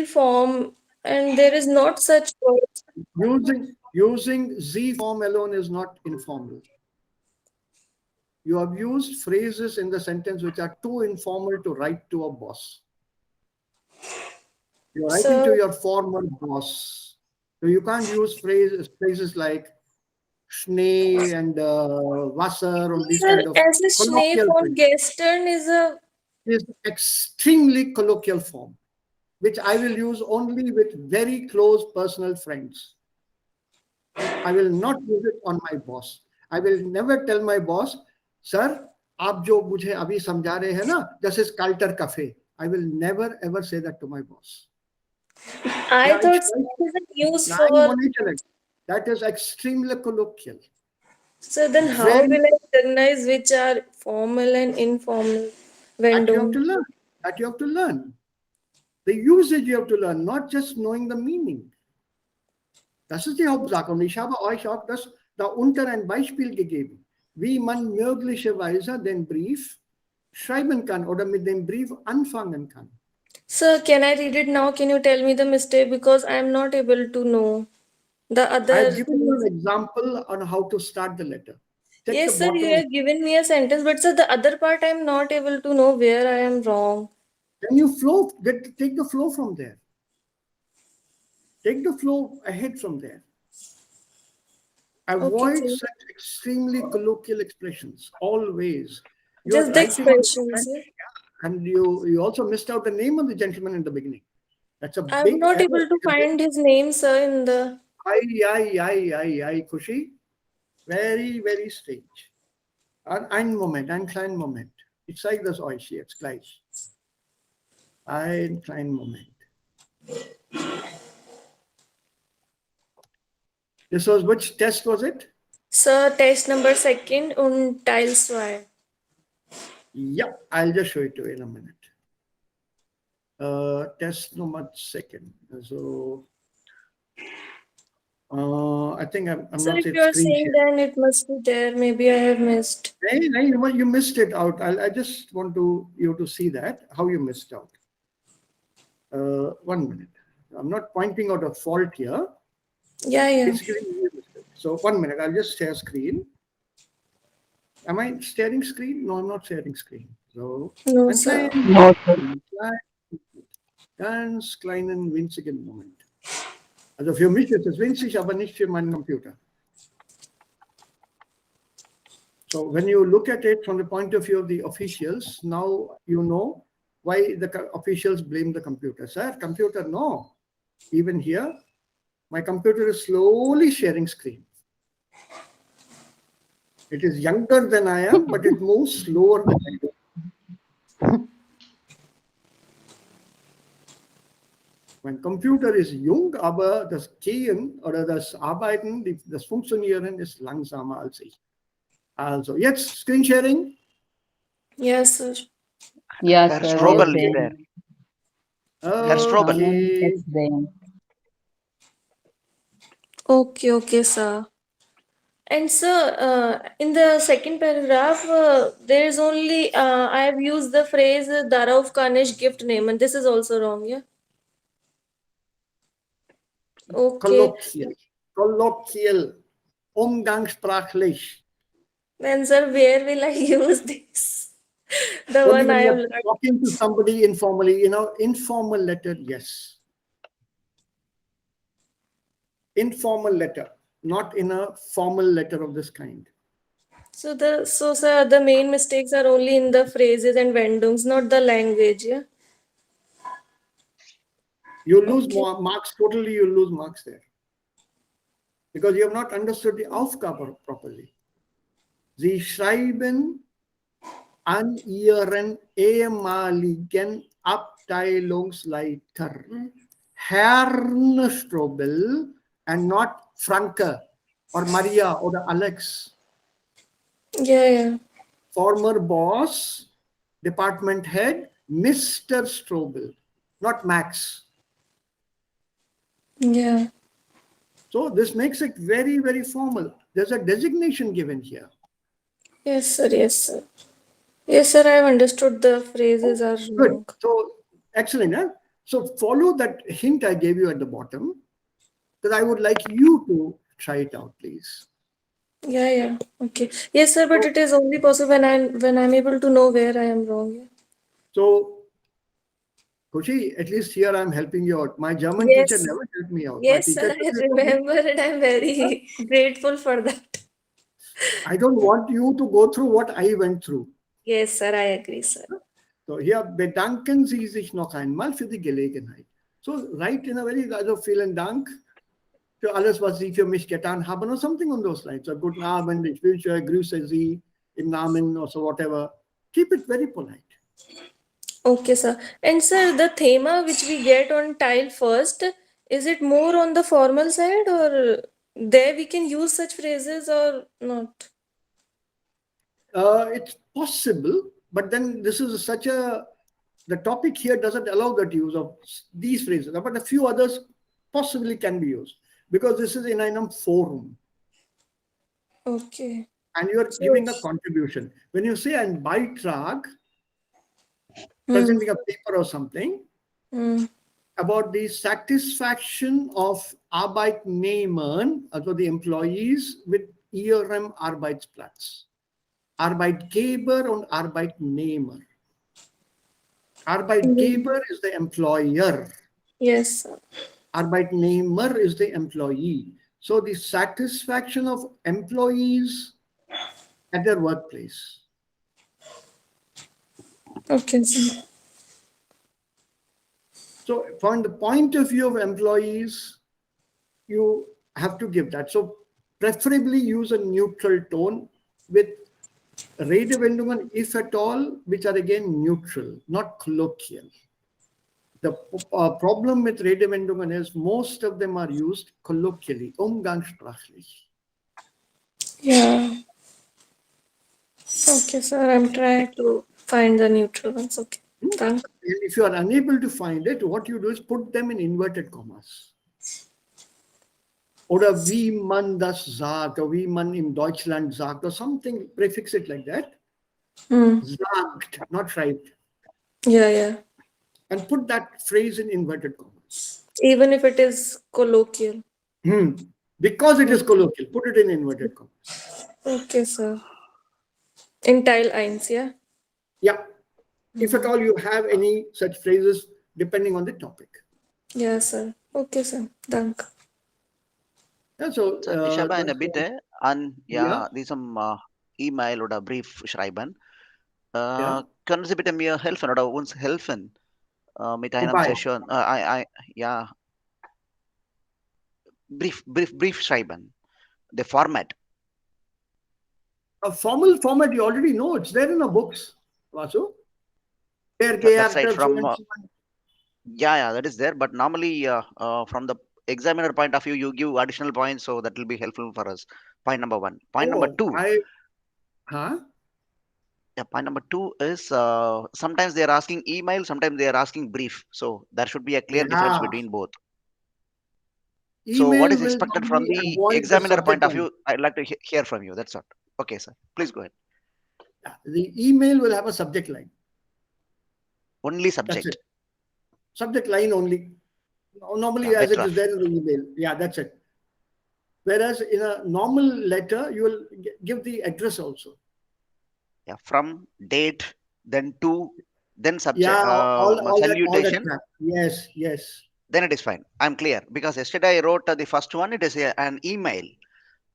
form and there is not such words. Using Z form alone is not informal. You have used phrases in the sentence which are too informal to write to a boss. You're writing to So, your former boss. So you can't use phrases like Schnee and Wasser or these sir, kind of as a Schnee colloquial from phrases. Gestern is a Is extremely colloquial form, which I will use only with very close personal friends. I will not use it on my boss. I will never tell my boss, sir, आप जो मुझे अभी समझा रहे हैं ना, this is culture cafe. I will never ever say that to my boss. I Yeah, thought Schnee is a use for. that is extremely colloquial. So then how Very will I recognize which are formal and informal that you have vending? to learn. That you have to learn. The usage you have to learn, not just knowing the meaning. Das ist die Hauptsache. Und ich habe euch auch das da unter ein Beispiel gegeben, wie man möglicherweise den Brief schreiben kann oder mit dem Brief anfangen kann. Sir, can I read it now? Can you tell me the mistake because I am not able to know the I other have given you things. an example on how to start the letter. Check the Yes, sir, you bottom. have given me a sentence, but sir, the other part I am not able to know where I am wrong. Then you take the flow from there. Take the flow ahead from there. Okay, Avoid sir. such extremely colloquial expressions, always. You are Just the writing on expressions, French, sir. and you also missed out the name of the gentleman in the beginning. That's a I'm big not error. able to find his name, sir, in the. Ai, Kushi. Very, very strange. Ein kleinen Moment. Ich zeige das euch jetzt gleich. Ein kleinen Moment. This was, which test was it? Sir, test number second und Teil 2. Yeah, I'll just show it to you in a minute. Test number second. So I think I'm Sir, not if saying you are screen saying share. then it must be there. Maybe I have missed. Hey, you missed it out. I just want you to see that how you missed out. 1 minute. I'm not pointing out a fault here. Yeah, yeah. It's giving me a mistake. So 1 minute. I'll just share screen. Am I sharing screen? No, I'm not sharing screen. So No, ein sir. ganz kleinen winzigen Moment. Also für mich ist es winzig, aber nicht für meinen Computer. So when you look at it from the point of view of the officials, now you know why the officials blame the computer. Sir, computer, no. Even here, my computer is slowly sharing screen. It is younger than I am, but it moves slower than I do. Mein Computer ist jung, aber das Gehen oder das Arbeiten, das Funktionieren ist langsamer als ich. Also, jetzt Screen Sharing. Yes, sir. Yes, Herr sir. Strobel Yes, is there. sir. Herr Strobel. Okay. It's there. Okay, sir. And sir, in the second paragraph, there is only I have used the phrase Darauf Kanish gift name, and this is also wrong, yeah. Okay. Kolloquial. Umgangssprachlich. Then sir, where will I use this? The Only one when I have you're learned. talking to somebody informally, informal letter, yes. Informal letter, not in a formal letter of this kind. So sir, the main mistakes are only in the phrases and wendungs, not the language, yeah. You lose Okay. marks, totally you lose marks there. Because you have not understood the Aufgabe properly. Sie schreiben an Ihren ehemaligen Abteilungsleiter, Herrn Strobel, and not Franke or Maria or Alex. Yeah. Former boss, department head, Mr. Strobel, not Max. Yeah. So this makes it very, very formal. There's a designation given here. Yes, sir. Yes, sir, I have understood the phrases are Good. wrong. So excellent. Huh? So follow that hint I gave you at the bottom, that I would like you to try it out, please. Yeah, yeah. Okay. Yes, sir, but So, it is only possible when I'm able to know where I am wrong. Yeah. so Kushi, at least here I'm helping you out. My German teacher Yes. never helped me out. My Yes, teacher sir, I just told me, remember and I'm very grateful for that. I don't want you to go through what I went through. Yes, sir, I agree, sir. So hier bedanken Sie sich noch einmal für die Gelegenheit. So write in a very, also vielen Dank für alles, was Sie für mich getan haben, or something on those lines. So guten Abend, ich wünsche, grüße Sie im Namen or so whatever. Keep it very polite. Okay, sir. And sir, the thema which we get on tile first, is it more on the formal side or there we can use such phrases or not? It's possible, but then this is such a, the topic here doesn't allow that use of these phrases, but a few others possibly can be used because this is in a forum Okay. and you are So, giving a contribution. When you say ein Beitrag, hmm, presenting a paper or something hmm, about the satisfaction of Arbeitnehmern, also the employees, with ihrem Arbeitsplatz. Arbeitgeber und Arbeitnehmer. hmm. Arbeitgeber is the employer. Yes, sir. Arbeitnehmer is the employee. So the satisfaction of employees at their workplace. Okay, sir. So from the point of view of employees, you have to give that. So preferably use a neutral tone with Redewendungen, if at all, which are again neutral, not colloquial. The problem with Redewendungen is most of them are used colloquially, umgangssprachlich. Yeah. Okay, sir. I'm trying to find the neutral ones. Okay. Thank. And if you are unable to find it, what you do is put them in inverted commas. Oder wie man das sagt, or wie man in Deutschland sagt, or something, prefix it like that. Hmm. Sagt, not schreibt. Yeah, yeah. And put that phrase in inverted commas. Even if it is colloquial. Because it is colloquial, put it in inverted commas. Okay, sir. In tile eins, yeah? Yeah. If at all you have any such phrases, depending on the topic. Yeah, sir. Okay, sir. Thank. Yeah, so So, ich habe eine that's Bitte an ja, diesem E-Mail oder Brief schreiben. ja. Können Sie bitte mir helfen oder uns helfen mit einem Wobei, Session? Ja, Brief schreiben. The format. a formal format you already know, it's there in the books, Vasu. There, That's right. so From and so. yeah, that is there. But normally, from the examiner point of view, you give additional points, so that will be helpful for us. Point number one. Point number two. Huh? Yeah, point number two is sometimes they are asking email, sometimes they are asking brief. So there should be a clear difference Yeah. between both. So what Email is will expected from normally the avoid the examiner point subject of line. view? I'd like to hear from you. That's all. Okay, sir. Please go ahead. The email will have a subject line. Only That's subject. it. Subject line only. Normally, Yeah, as it better. is there in the email. Yeah, that's it. Whereas in a normal letter, you will give the address also. Yeah, from date, then to, then subject, Yeah, all that salutation. crap. Yes, yes. Then it is fine. I'm clear because yesterday I wrote the first one. It is an email.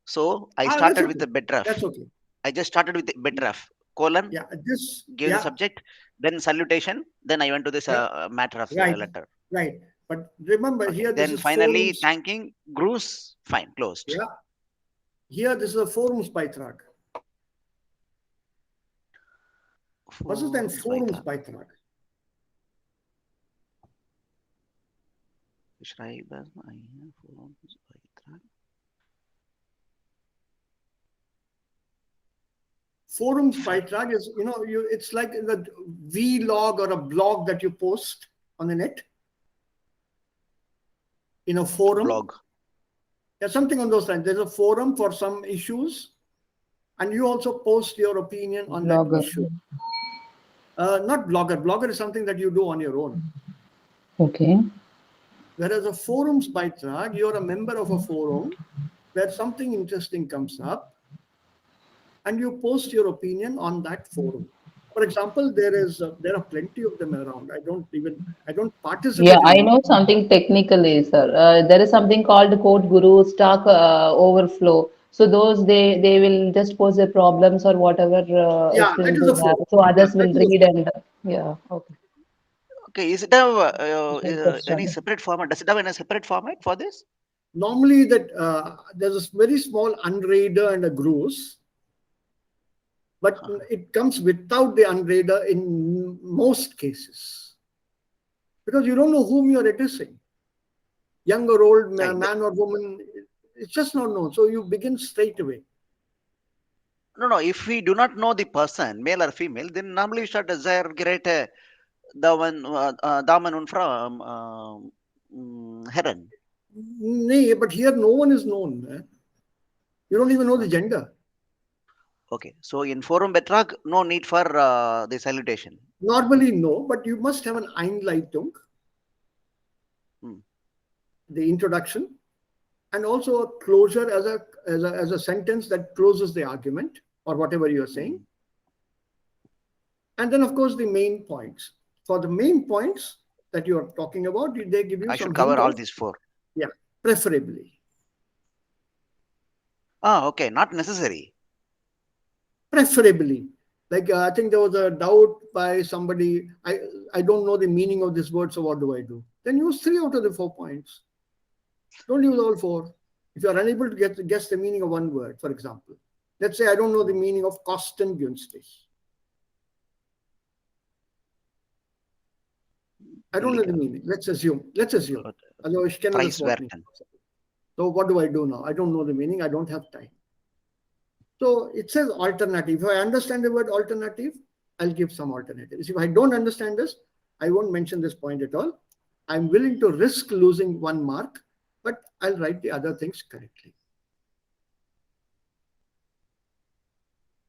So I That's started with okay. the betreff. That's okay. I just started with the betreff colon. Yeah, this. Give the subject, then salutation, then I went to this matter of Right, letter. right. But remember Okay, here, this then is finally forums. thanking Bruce, fine, closed. Yeah. Here, this is a Forumsbeitrag. Was ist ein Forumsbeitrag? Schreiben, Forumsbeitrag. Forumsbeitrag is, it's like the vlog or a blog that you post on the net in a forum. Blog. Yeah, something on those lines. There's a forum for some issues, and you also post your opinion on Blogger. that issue. Not blogger. Blogger is something that you do on your own. Okay. Whereas a forums beitrag, you're a member of a forum where something interesting comes up and you post your opinion on that forum. For example, there are plenty of them around. I don't Yeah, participate in I them. know something technically, sir. There is something called code guru stock overflow. So those they will just post their problems or whatever Yeah, that experience is they a have. forum. So Yeah, others that will is a read forum. and yeah. Okay. Okay, is it have Good any question. separate format? Does it have any separate format for this? Normally, that there's a very small unraider and a grouse, but it comes without the unraider in most cases because you don't know whom you're addressing, young or old, Right. man or woman. It's just not known. So you begin straight away. No, no. If we do not know the person, male or female, then normally we should desire great daman from Heron. Nay, but here no one is known. You don't even know the Okay. gender. Okay. So in forum betrag, no need for the salutation. Normally, no, but you must have an Einleitung, Hmm. the introduction, and also a closure as a sentence that closes the argument or whatever you're saying. Hmm. And then, of course, the main points. For the main points that you are talking about, they give you I should some cover hint all of, these four. yeah, preferably. Ah, okay. Not necessary. Preferably. Like I think there was a doubt by somebody. I don't know the meaning of this word, so what do I do? Then use 3 out of the 4 points. Don't use all 4. If you are unable to guess the meaning of one word, for example, let's say I don't know the Hmm. meaning of kostengünstig. I don't know the Billiger. meaning. Let's assume. Let's assume. Good. Also, ich kenne das Price Wort nicht. Werten. So what do I do now? I don't know the meaning. I don't have time. So it says alternative. If I understand the word alternative, I'll give some alternatives. If I don't understand this, I won't mention this point at all. I'm willing to risk losing 1 mark, but I'll write the other things correctly.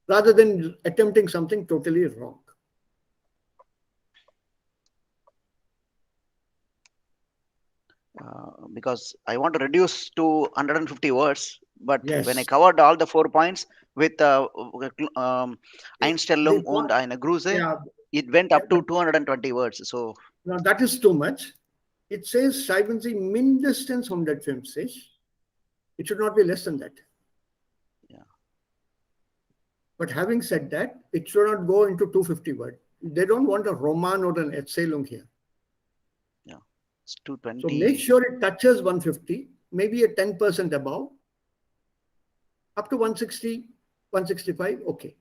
Rather than attempting something totally wrong. Because I want to reduce to 150 words. But when I Yes. covered all the 4 points with The Einstellung und point, eine Gruse, yeah, it went yeah, up to 220 words. So now that is too much. It says schreiben Sie mindestens 150. It should not be less than that. yeah, But having said that, it should not go into 250 words. They don't want a Roman or an Erzählung here. yeah, it's So make 220. sure it touches 150, maybe a 10% above, up to 160, 165, okay.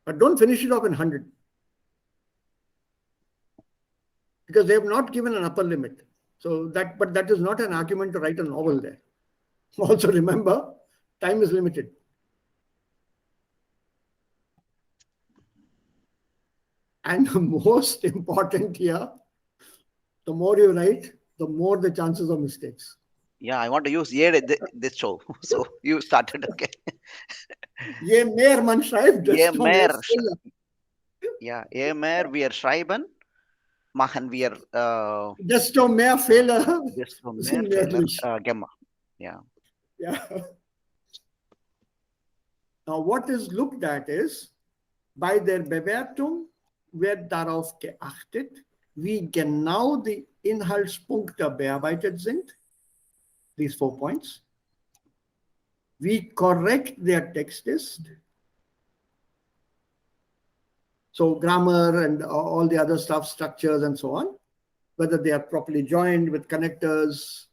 But don't finish it off in 100 because they have not given an upper limit. So but that is not an argument to write a novel there. Also remember, time is limited. And the most important here, the more you write, the more the chances of mistakes. Yeah, I want to use yeah this show. So you started, okay. Je mehr man schreibt, Je desto mehr mehr, Fehler. yeah, je mehr wir schreiben, machen wir Desto mehr Fehler desto mehr sind Fehler möglich. gemacht. Yeah. Yeah. Now, what is looked at is, bei der Bewertung wird darauf geachtet, wie genau die Inhaltspunkte bearbeitet sind, these 4 points, wie korrekt der Text ist, so grammar and all the other stuff, structures and so on, whether they are properly joined with connectors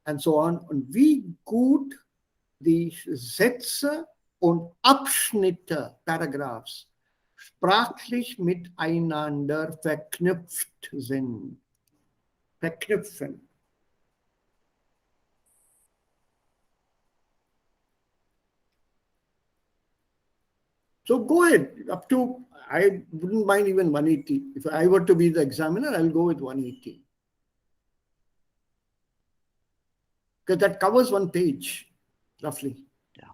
and so on, und wie gut die Sätze und Abschnitte, Paragraphs, sprachlich miteinander verknüpft sind. Verknüpfen. So go ahead, up to, I wouldn't mind even 180. If I were to be the examiner, I'll go with 180. Because that covers 1 page, roughly. Yeah.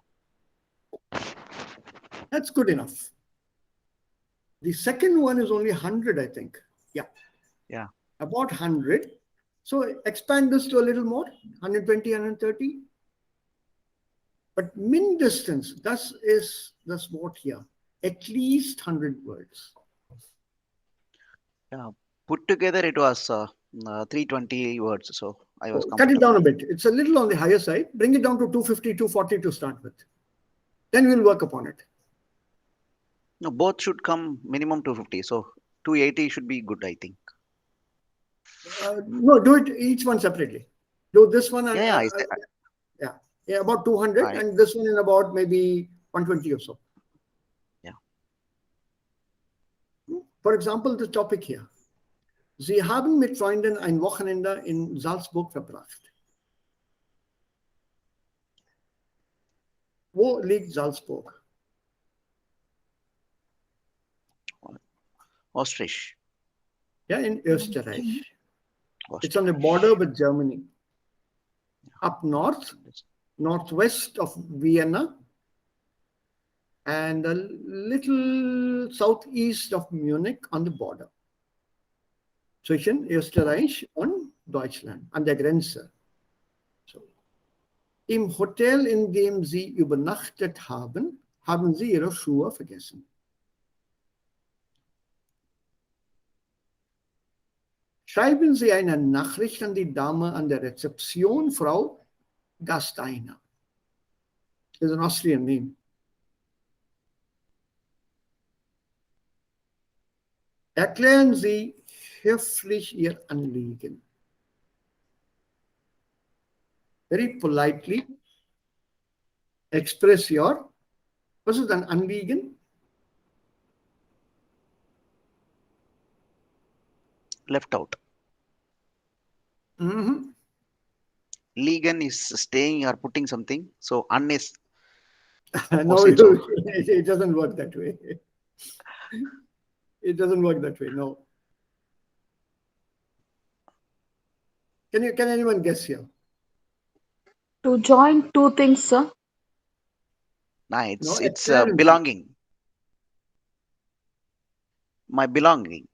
That's good enough. The second one is only 100, I think. Yeah. Yeah. About 100. So expand this to a little more, 120, 130. But min distance, that's what here. At least 100 words. Yeah. Put together it was 320 words, so I was So cut it comfortable. down a bit. It's a little on the higher side. Bring it down to 250, 240 to start with. Then we'll work upon it. No, both should come minimum 250. So 280 should be good, I think. No, do it each one separately. Do this one and Yeah, yeah, yeah, yeah, about 200, I and this one in about maybe 120 or so. yeah. For example, the topic here. Sie haben mit Freunden ein Wochenende in Salzburg verbracht. Wo liegt Salzburg? Ostrich. Yeah, in Österreich. It's Ostrich. on the border with Germany. Up north, northwest of Vienna, and a little southeast of Munich on the border. Zwischen Österreich und Deutschland, an der Grenze. So. Im Hotel, in dem Sie übernachtet haben, haben Sie Ihre Schuhe vergessen. Schreiben Sie eine Nachricht an die Dame an der Rezeption, Frau Gasteiner. Is an Austrian name. Erklären Sie höflich Ihr Anliegen. Very politely express your, was ist ein Anliegen? Left out. Mm-hmm. Ligan is staying or putting something. So un is No, also. it doesn't work that way. It doesn't work that way, no. Can anyone guess here? To join two things, sir. Nah, No, it's erklären Sie. belonging. My belonging.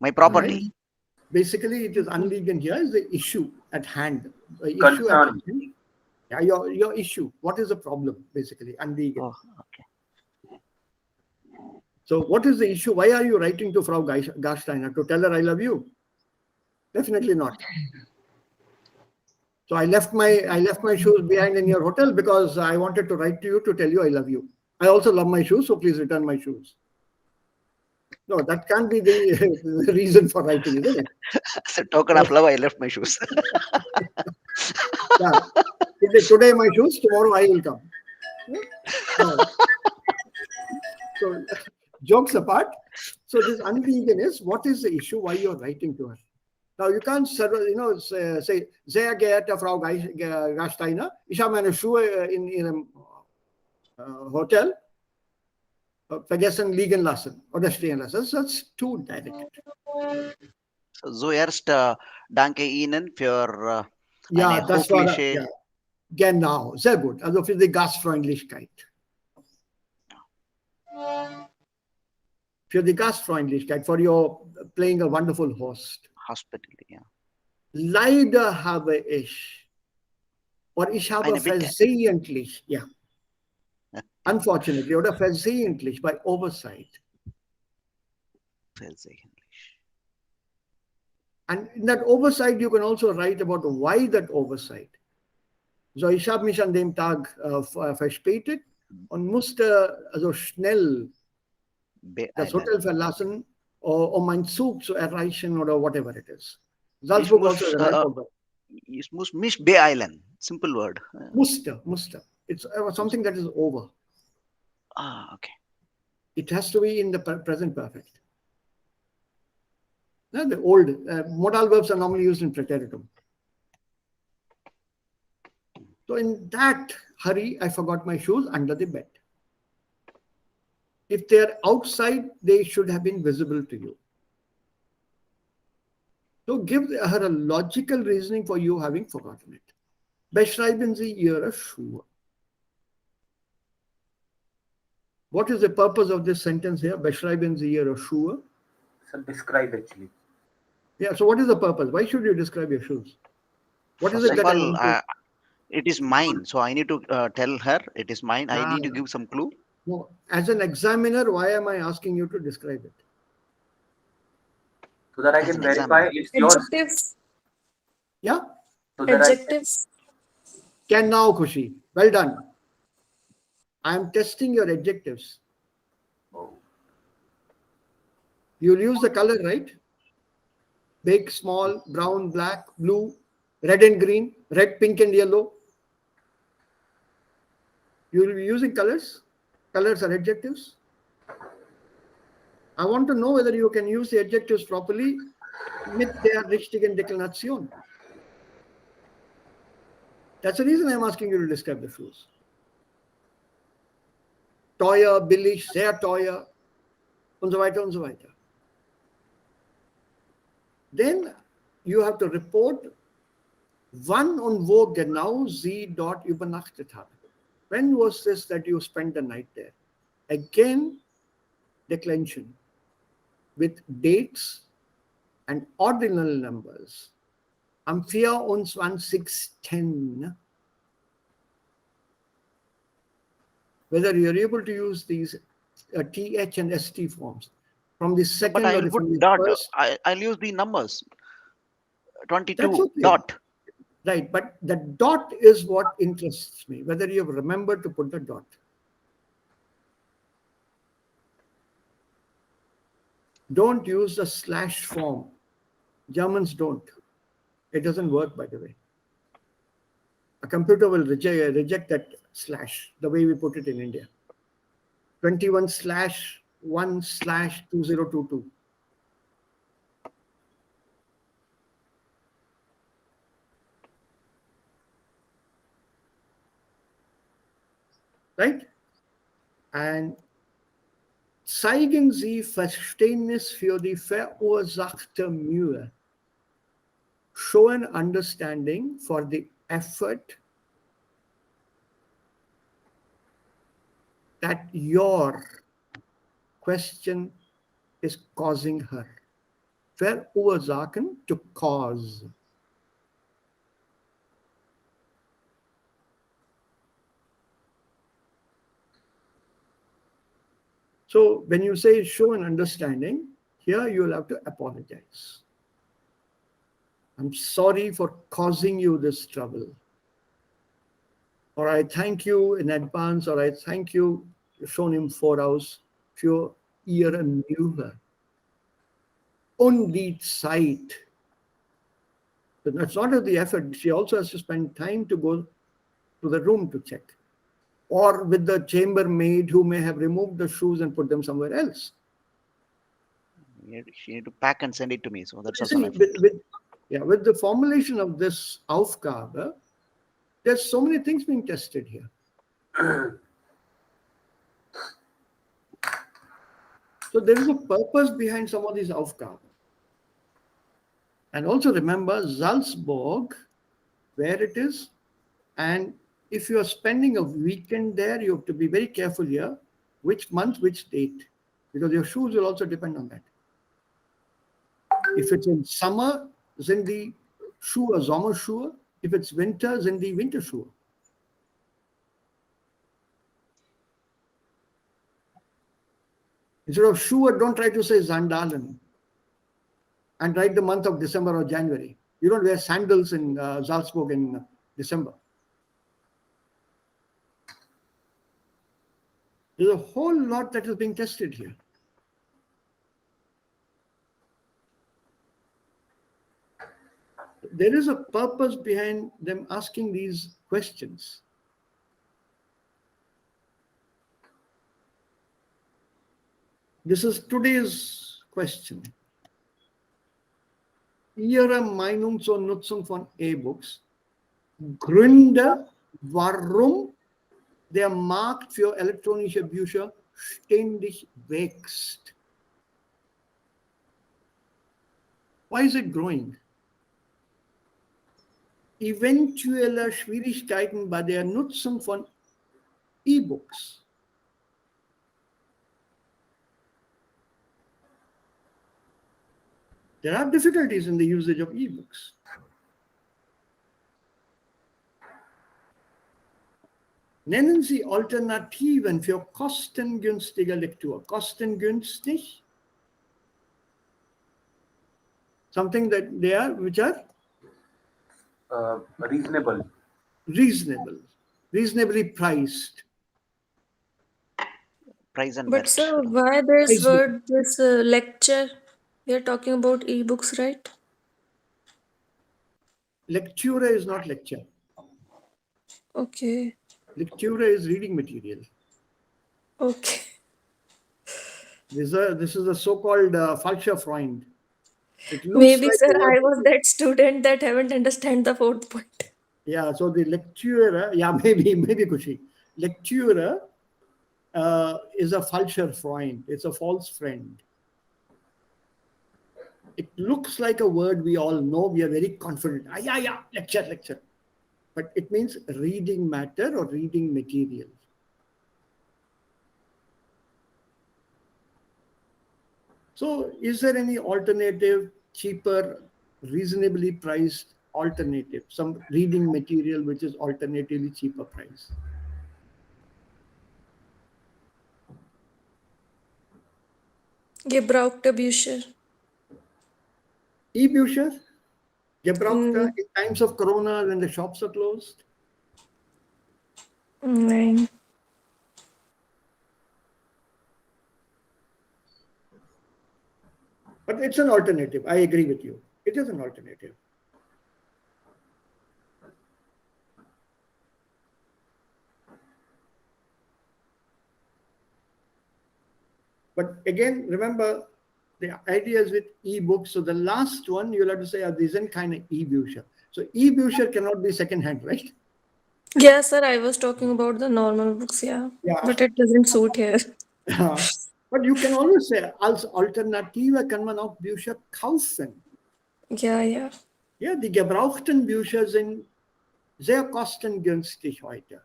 My property. Right? Basically, it is Anliegen here is the issue at hand. The issue at Concern. hand. Yeah, your issue. What is the problem, basically? Anliegen. Oh, okay. So what is the issue? Why are you writing to Frau Gasteiner? To tell her I love you? Definitely not. So I left my shoes behind in your hotel because I wanted to write to you to tell you I love you. I also love my shoes, so please return my shoes. No, that can't be the reason for writing, isn't it? As a token of love, I left my shoes. Yeah. Today my shoes, tomorrow I will come. No. So jokes apart. So this Anliegen is, what is the issue? Why you're writing to her? Now you can't say, sehr geehrte Frau Gasteiner, ich habe meine Schuhe in Ihrem Hotel vergessen liegen lassen oder stehen lassen. That's too direct. So zuerst danke Ihnen für Ja, eine das war, höfliche. ja, genau, sehr gut. Also für die Gastfreundlichkeit. Für die Gastfreundlichkeit, for your playing a wonderful host. Hospitality, ja. Leider habe ich, oder ich habe Eine Bitte. versehentlich, ja, unfortunately, oder versehentlich, by oversight. Versehentlich. And in that oversight, you can also write about why that oversight. So, ich habe mich an dem Tag verspätet und musste also schnell das Hotel verlassen, um meinen Zug zu erreichen oder whatever it is. Salzburg also is an airport. Ich muss mich beeilen. Simple word. Musste. It's something that is over. Ah, okay. It has to be in the present perfect. Now, the old modal verbs are normally used in preteritum. So in that hurry, I forgot my shoes under the bed. If they're outside, they should have been visible to you. So give her a logical reasoning for you having forgotten it. Beschreiben Sie Ihre Schuhe. What is the purpose of this sentence here? Beschreiben Sie Ihre Schuhe. So describe actually. Yeah. So what is the purpose? Why should you describe your shoes? What is First it of that I all, want to? it is mine, so I need to tell her it is mine. I Ah, need to give some clue. no. As an examiner, why am I asking you to describe it? So that I As can an verify examiner, it's yours. Adjectives. Yeah. So that I can. Adjectives. Can now, Kushi. Well done. I am testing your adjectives. Oh. You'll use the color, right? Big, small, brown, black, blue, red and green, red, pink, and yellow. You will be using colors. Colors are adjectives. I want to know whether you can use the adjectives properly mit der richtigen Deklination. That's the reason I'm asking you to describe the shoes. Teuer, billig, sehr teuer, und so weiter und so weiter. Then you have to report, wann und wo genau Sie dort übernachtet haben. When was this that you spent the night there? Again, declension with dates and ordinal numbers. Am 24/10. Whether you're able to use these TH and ST forms from the but second I or will from put the dot. first, I'll use the numbers. that's 22 okay. dot. Right, but the dot is what interests me, whether you have remembered to put the dot. Don't use the slash form. Germans don't. It doesn't work, by the way. A computer will reject that slash, the way we put it in India. 21/1/2022. Right? And zeigen Sie Verständnis für die verursachte Mühe. Show an understanding for the effort that your question is causing her. Verursachen, to cause. So when you say show an understanding, here you'll have to apologize. I'm sorry for causing you this trouble. Or I thank you in advance, or I thank you, you've shown him 4 hours für Ihre Mühe. Und die Zeit. But that's not the effort. She also has to spend time to go to the room to check. Or with the chambermaid who may have removed the shoes and put them somewhere else. She need to pack and send it to me. So that's You also an see, effort. with the formulation of this Aufgabe, there's so many things being tested here. So there is a purpose behind some of these Aufgaben. And also remember Salzburg, where it is. And if you are spending a weekend there, you have to be very careful here, which month, which date, because your shoes will also depend on that. If it's in summer, then the Schuhe, Sommerschuhe. If it's winter, then the Winterschuhe. Instead of Schuhe, don't try to say Sandalen and write the month of December or January. You don't wear sandals in Salzburg in December. There's a whole lot that is being tested here. There is a purpose behind them asking these questions. This is today's question. Ihre Meinung zur Nutzung von E-Books. Gründe, warum der Markt für elektronische Bücher ständig wächst. Why is it growing? Eventuelle Schwierigkeiten bei der Nutzung von E-Books. There are difficulties in the usage of ebooks. Nennen Sie Alternativen für kostengünstige Lektur. Kostengünstig? Something that they are, which are Reasonable. reasonable, reasonably priced. Price and But merit. sir, why this Price- word, this lecture? We are talking about ebooks, right? Lecture is not lecture. Okay. Lecture is reading material. Okay. This is a so-called falscher Freund. It looks Maybe, like sir, a word. I was that student that haven't understand the fourth point. Yeah, so the lecturer, yeah, maybe Kushi. Lecturer is a falscher Freund. It's a false friend. It looks like a word we all know. We are very confident. Ah, yeah, lecture. But it means reading matter or reading material. So is there any alternative, cheaper, reasonably priced alternative, some reading material which is alternatively cheaper price? Gebrauchte Bücher. E-Bücher, gebrauchte Mm, in times of Corona when the shops are closed. nein. But it's an alternative. I agree with you. It is an alternative. But again, remember the idea is with e-books. So the last one you'll have to say, this isn't kind of e-Bücher. So e-Bücher cannot be second-hand, right? Yeah, sir, I was talking about the normal books, yeah. Yeah. But it doesn't suit here. But you can always say, als Alternative kann man auch Bücher kaufen. Yeah. Ja, die gebrauchten Bücher sind sehr kostengünstig heute.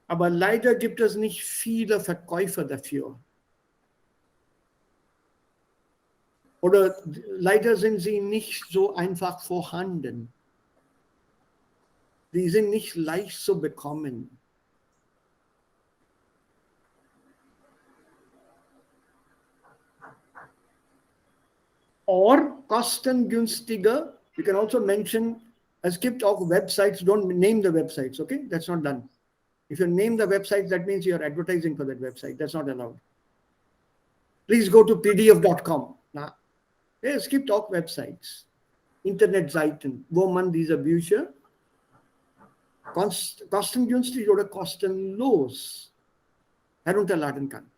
Aber leider gibt es nicht viele Verkäufer dafür. Oder leider sind sie nicht so einfach vorhanden. Die sind nicht leicht zu bekommen. Or kostengünstiger, you can also mention, es gibt auch Websites, don't name the websites, okay? That's not done. If you name the website, that means you're advertising for that website. That's not allowed. Please go to pdf.com. Na, es gibt auch Websites, Internetseiten, wo man diese Bücher kostengünstig oder kostenlos herunterladen kann.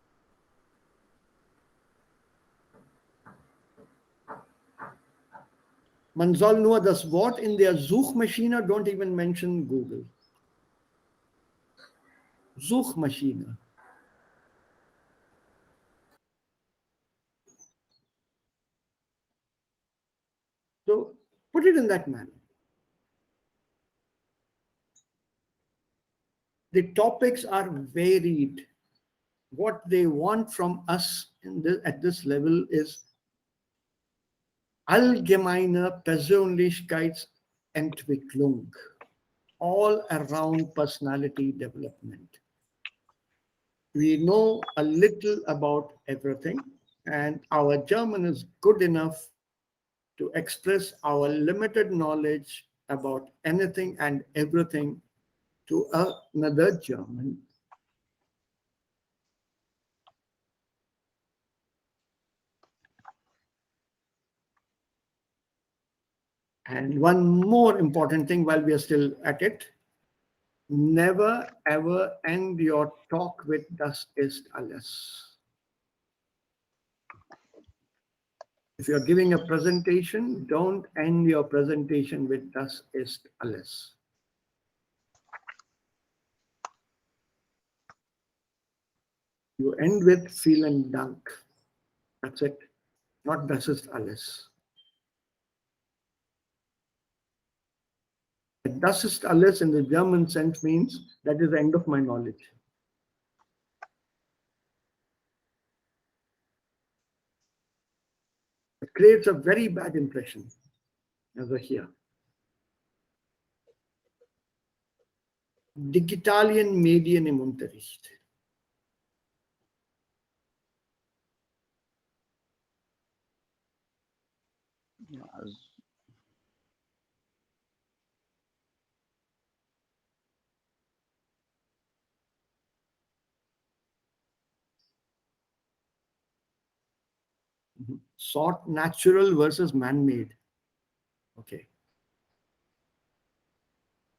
Man soll nur das Wort in der Suchmaschine, don't even mention Google. Suchmaschine. So put it in that manner. The topics are varied. What they want from us at this level is allgemeine Persönlichkeitsentwicklung, all around personality development. We know a little about everything, and our German is good enough to express our limited knowledge about anything and everything to another German. And one more important thing while we are still at it, never ever end your talk with das ist alles. If you're giving a presentation, don't end your presentation with das ist alles. You end with vielen Dank. That's it. Not das ist alles. Das ist alles in the German sense means that is the end of my knowledge. creates a very bad impression over here. Digitalen Medien im Unterricht. Sort natural versus man-made. Okay.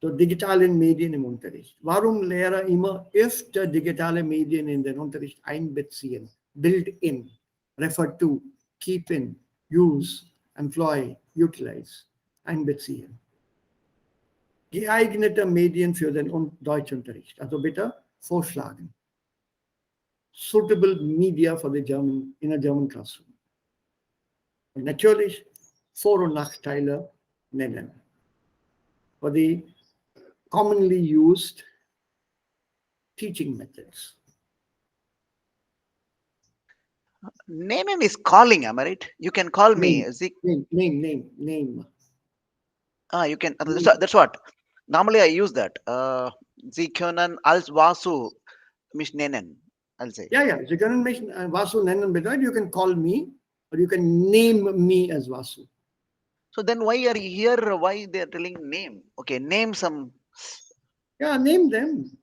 So digitale Medien im Unterricht. Warum Lehrer immer öfter digitale Medien in den Unterricht einbeziehen? Build in, refer to, keep in, use, employ, utilize, einbeziehen. Geeignete Medien für den Deutschunterricht. Also bitte vorschlagen. Suitable media for the German, in a German classroom. Und natürlich Vor- und Nachteile nennen. For the commonly used teaching methods. Name is calling, am I right? You can call me. Name. You can. That's what. Normally, I use that. Sie können als Vasu mich nennen. I'll say. Yeah. Sie können mich Vasu nennen bedeutet, you can call me or you can name me as Vasu. So then why are you here? Why they are telling name? Okay, name some. Yeah, name them.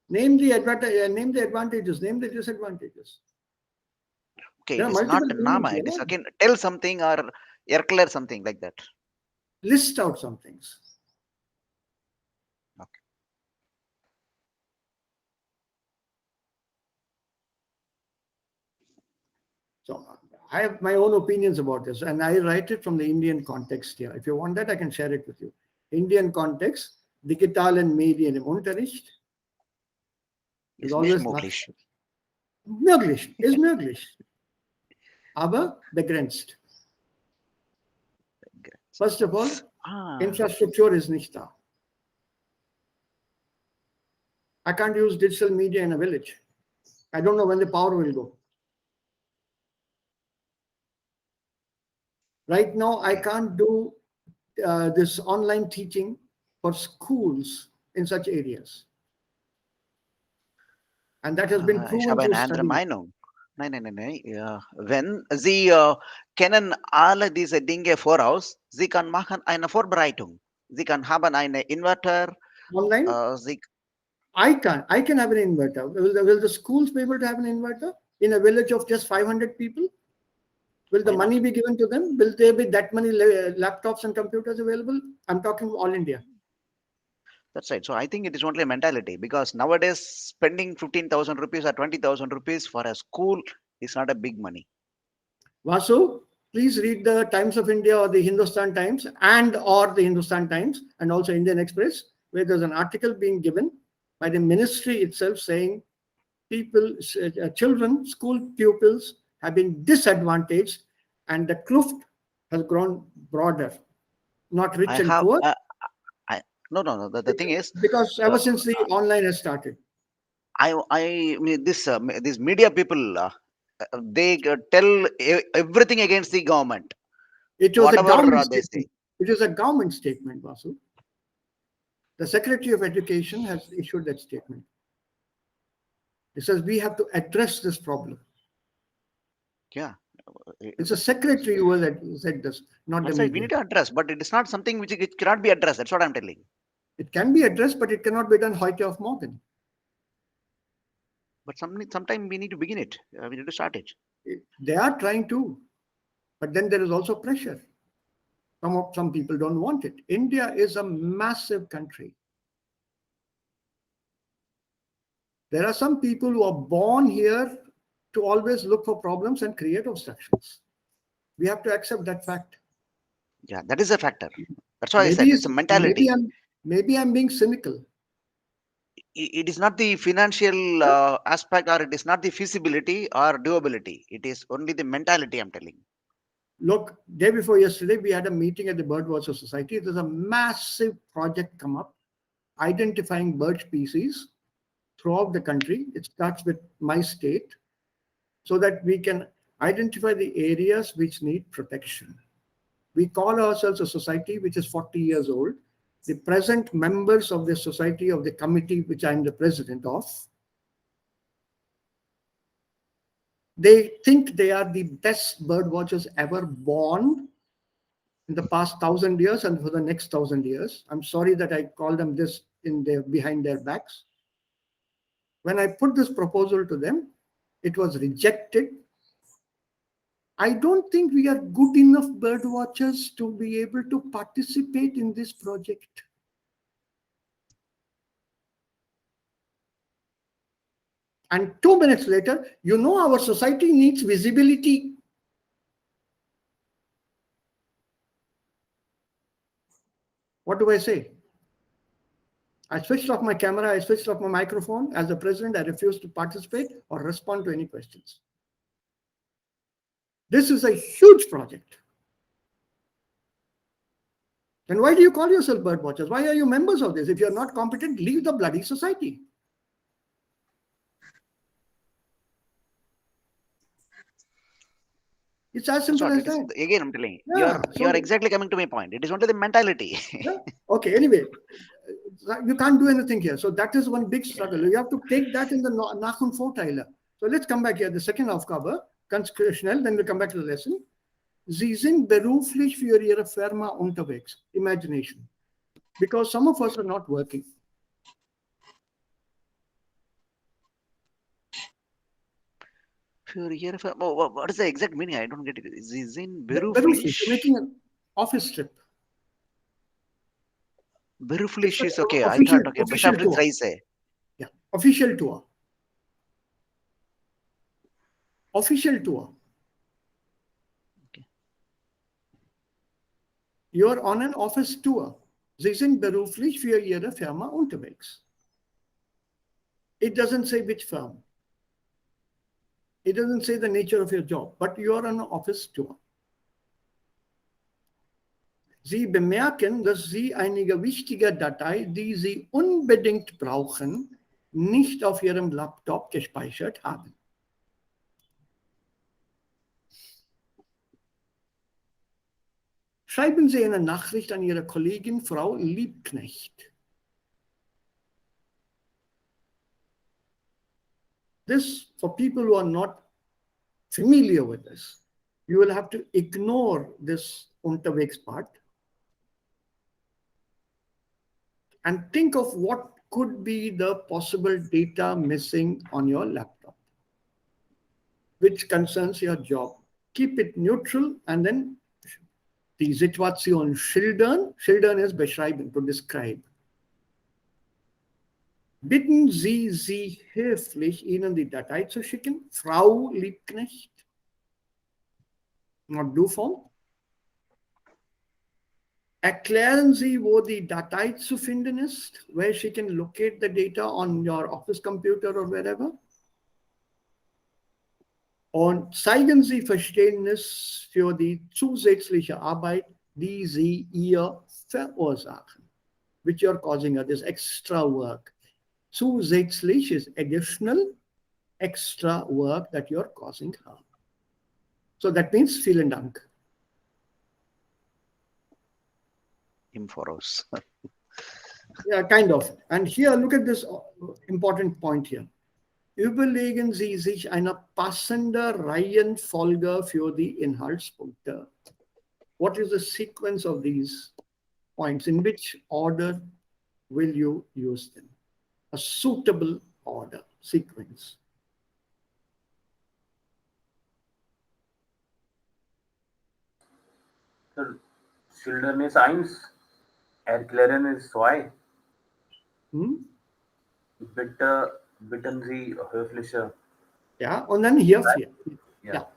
Name the advantages, name the disadvantages. Okay, There it are is not multiple Nama. names, It is again tell something or erklär something like that. List out some things. Okay. So I have my own opinions about this, and I write it from the Indian context here. If you want that, I can share it with you. Indian context, digitalen Medien im Unterricht is Ist always nicht möglich. möglich, ist möglich, aber begrenzt. First of all, infrastructure is nicht da. I can't use digital media in a village. I don't know when the power will go. Right now, I can't do this online teaching for schools in such areas. And that has been Ich proven habe through eine andere studies. Meinung. Nein. Ja. Wenn Sie kennen alle diese Dinge voraus, Sie kann machen eine Vorbereitung. Sie kann haben eine Inverter. Online, Sie, I can have an inverter. Will the schools be able to have an inverter in a village of just 500 people? Will the Why not? money be given to them? Will there be that many laptops and computers available? I'm talking all India. That's right. So I think it is only a mentality because nowadays spending 15,000 rupees or 20,000 rupees for a school is not a big money. Vasu, please read the Times of India or the Hindustan Times or the Hindustan Times and also Indian Express, where there's an article being given by the ministry itself saying children, school pupils have been disadvantaged and the cliff has grown broader, not rich and poor. No. The thing is, because ever since the online has started. I mean, these media people, they tell everything against the government. It was a Whatever government they statement. say. It was a government statement, Vasu. The Secretary of Education has issued that statement. It says we have to address this problem. Yeah. It's the secretary who has said this, not That's the right. We media. need to address, but it is not something which it cannot be addressed. That's what I'm telling. It can be addressed, but it cannot be done heute auf morgen. But sometime we need to begin it. We need to start it. They are trying to, but then there is also pressure. Some people don't want it. India is a massive country. There are some people who are born here to always look for problems and create obstructions. We have to accept that fact. Yeah, that is a factor. That's why I said it's a mentality. Maybe I'm being cynical. It is not the financial aspect, or it is not the feasibility or doability. It is only the mentality, I'm telling. Look, day before yesterday, we had a meeting at the Birdwatcher Society. There's a massive project come up, identifying bird species throughout the country. It starts with my state, so that we can Identify the areas which need protection. We call ourselves a society which is 40 years old. The present members of the society, of the committee which I am the president of, they think they are the best bird watchers ever born in the past 1,000 years and for the next 1,000 years. I'm sorry that I call them this behind their backs. When I put this proposal to them, it was rejected. I don't think we are good enough bird watchers to be able to participate in this project. And 2 minutes later, our society needs visibility. What do I say? I switched off my camera, I switched off my microphone. As the president, I refused to participate or respond to any questions. This is a huge project. And why do you call yourself bird watchers? Why are you members of this? If you're not competent, leave the bloody society. It's as simple as that. Again, I'm telling you, Yeah, you're exactly coming to my point. It is only the mentality. Yeah. Okay, anyway, you can't do anything here. So that is one big struggle. You have to take that in the Nachum Vorteile. So let's come back here. The second Aufgabe, ganz schnell, then we'll come back to the lesson. Sie sind beruflich für ihre Firma unterwegs. Imagination. Because some of us are not working. What is the exact meaning? I don't get it. Sie sind Beruflich, beruflich. you're making an office trip. Beruflich is okay. I Official, thought, okay, official tour. Reise. Yeah, official tour. Official tour. Okay. You're on an office tour. Sie sind beruflich für ihre Firma unterwegs. It doesn't say which firm. It doesn't say the nature of your job, but you're on an office tour. Sie bemerken, dass Sie einige wichtige Dateien, die Sie unbedingt brauchen, nicht auf Ihrem Laptop gespeichert haben. Schreiben Sie eine Nachricht an Ihre Kollegin Frau Liebknecht. This, for people who are not familiar with this, you will have to ignore this unterwegs part and think of what could be the possible data missing on your laptop, which concerns your job. Keep it neutral and then die Situation schildern. Schildern is beschreiben, to describe. Bitten Sie sie höflich, Ihnen die Datei zu schicken, Frau Liebknecht. Not do form. Erklären Sie, wo die Datei zu finden ist, where she can locate the data on your office computer or wherever. Und zeigen Sie Verständnis für die zusätzliche Arbeit, die Sie ihr verursachen, which you're causing her, this extra work. Zusätzlich is additional, extra work that you're causing her. So that means vielen Dank. Im Voraus. Yeah, kind of. And here, look at this important point here. Überlegen Sie sich eine passende Reihenfolge für die Inhaltspunkte. What is the sequence of these points? In which order will you use them? A suitable order, sequence. Sir, schildern ist 1, erklären ist 2. Bitten Sie höflicher. Ja, und dann hier 4. Ja. Ja.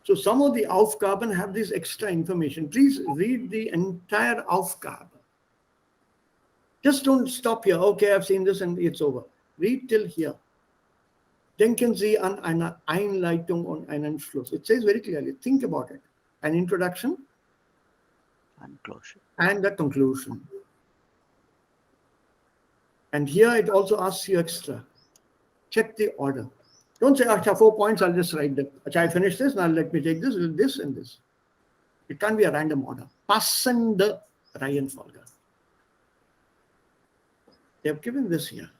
So some of the Aufgaben have this extra information. Please read the entire Aufgabe. Just don't stop here. Okay, I've seen this and it's over. Read till here. Denken Sie an eine Einleitung und einen Schluss. It says very clearly, think about it. An introduction And closure. and a conclusion. And here it also asks you extra. Check the order. Don't say, 4 points, I'll just write them. I finished this, now let me take this, and this. It can't be a random order. Passende Reihenfolge. They have given this here.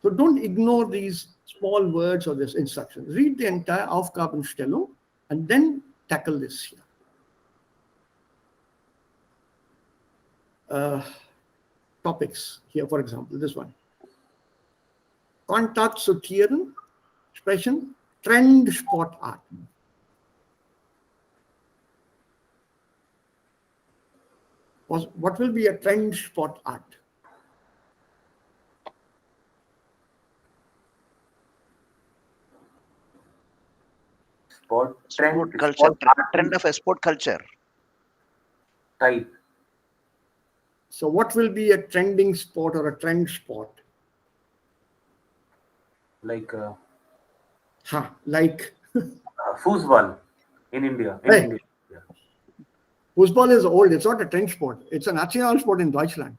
So don't ignore these small words or this instruction. Read the entire Aufgabenstellung and then tackle this here. Topics here, for example, this one. Kontakt sortieren, sprechen, Trendsportarten. What will be a Trendsportart? Sport Sport trend, culture, sport trend of a sport culture. type. So what will be a trending sport or a trend sport? Like Like football in India. In Hey. India. Yeah. football is old. It's not a trend sport. It's a national sport in Deutschland.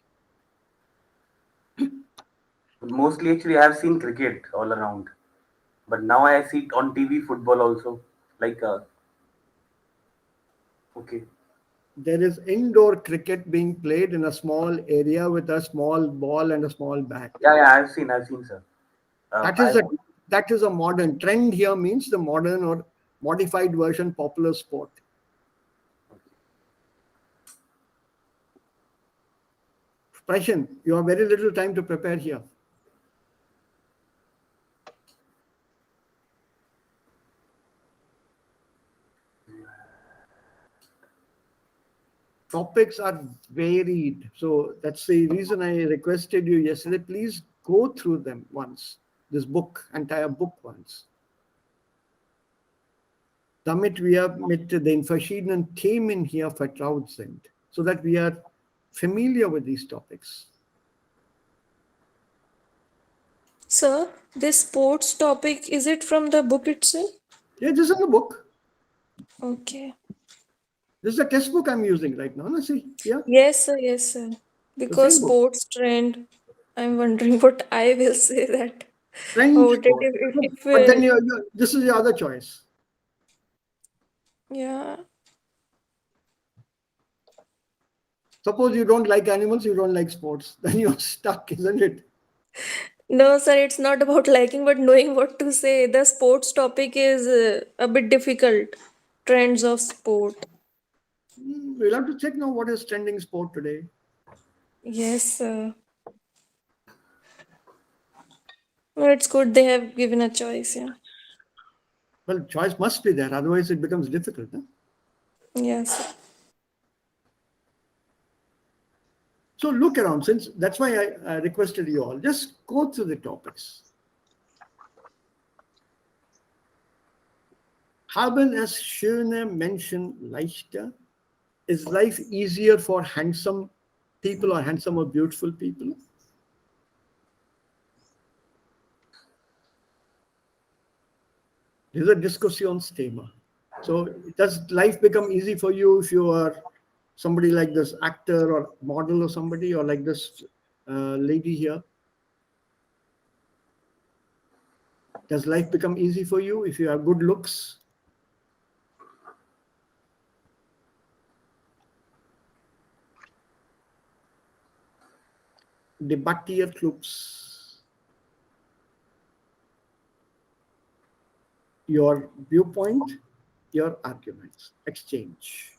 Mostly, actually, I have seen cricket all around, but now I see it on TV football also. Like okay, There is indoor cricket being played in a small area with a small ball and a small bat. yeah, I've seen, sir. That is a modern trend. Here means the modern or modified version popular sport. Sprechen, you have very little time to prepare here. Topics are varied. So that's the reason I requested you yesterday. Please go through them once. This book, entire book once. Damit wir mit den verschiedenen Themen hier vertraut sind, so that we are familiar with these topics. Sir, this sports topic, is it from the book itself? Yeah, this is the book. Okay. This is a textbook I'm using right now. Let's see. Yeah. Yes, sir. Yes, sir. Because same book. sports trend, I'm wondering what I will say that. Trend How did sport. But then this is the other choice. yeah. Suppose you don't like animals, you don't like sports. Then you're stuck, isn't it? No, sir, it's not about liking, but knowing what to say. The sports topic is a bit difficult. Trends of sport. We'll have to check now what is trending sport today. Yes, sir. Well, it's good they have given a choice, yeah. Well, choice must be there, otherwise it becomes difficult. Huh? Yes. So look around, since that's why I requested you all, just go through the topics. Haben es schöne Menschen leichter? Is life easier for handsome people or handsome or beautiful people? This is a Diskussionsthema. So does life become easy for you if you are somebody like this actor or model or somebody, or like this lady here? Does life become easy for you if you have good looks? Debattierclubs. Your viewpoint, your arguments, exchange.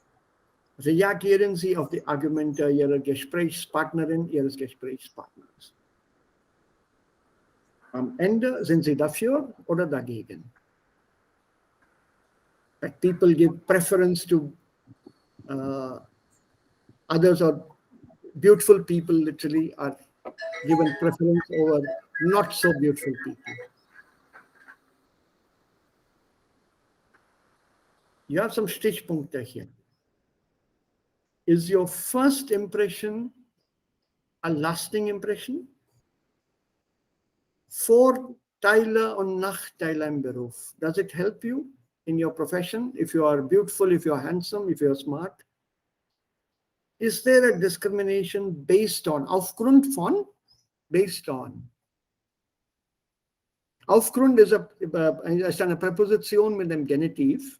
Reagieren Sie auf die Argumente Ihrer Gesprächspartnerin, Ihres Gesprächspartners. Am Ende sind Sie dafür oder dagegen. Like people give preference to others, or beautiful people literally are given preference over not so beautiful people. You have some Stichpunkte here. Is your first impression a lasting impression? Vorteile und Nachteile im Beruf. Does it help you in your profession? If you are beautiful, if you are handsome, if you are smart? Is there a discrimination based on, aufgrund von, based on? Aufgrund ist eine Präposition mit dem Genitiv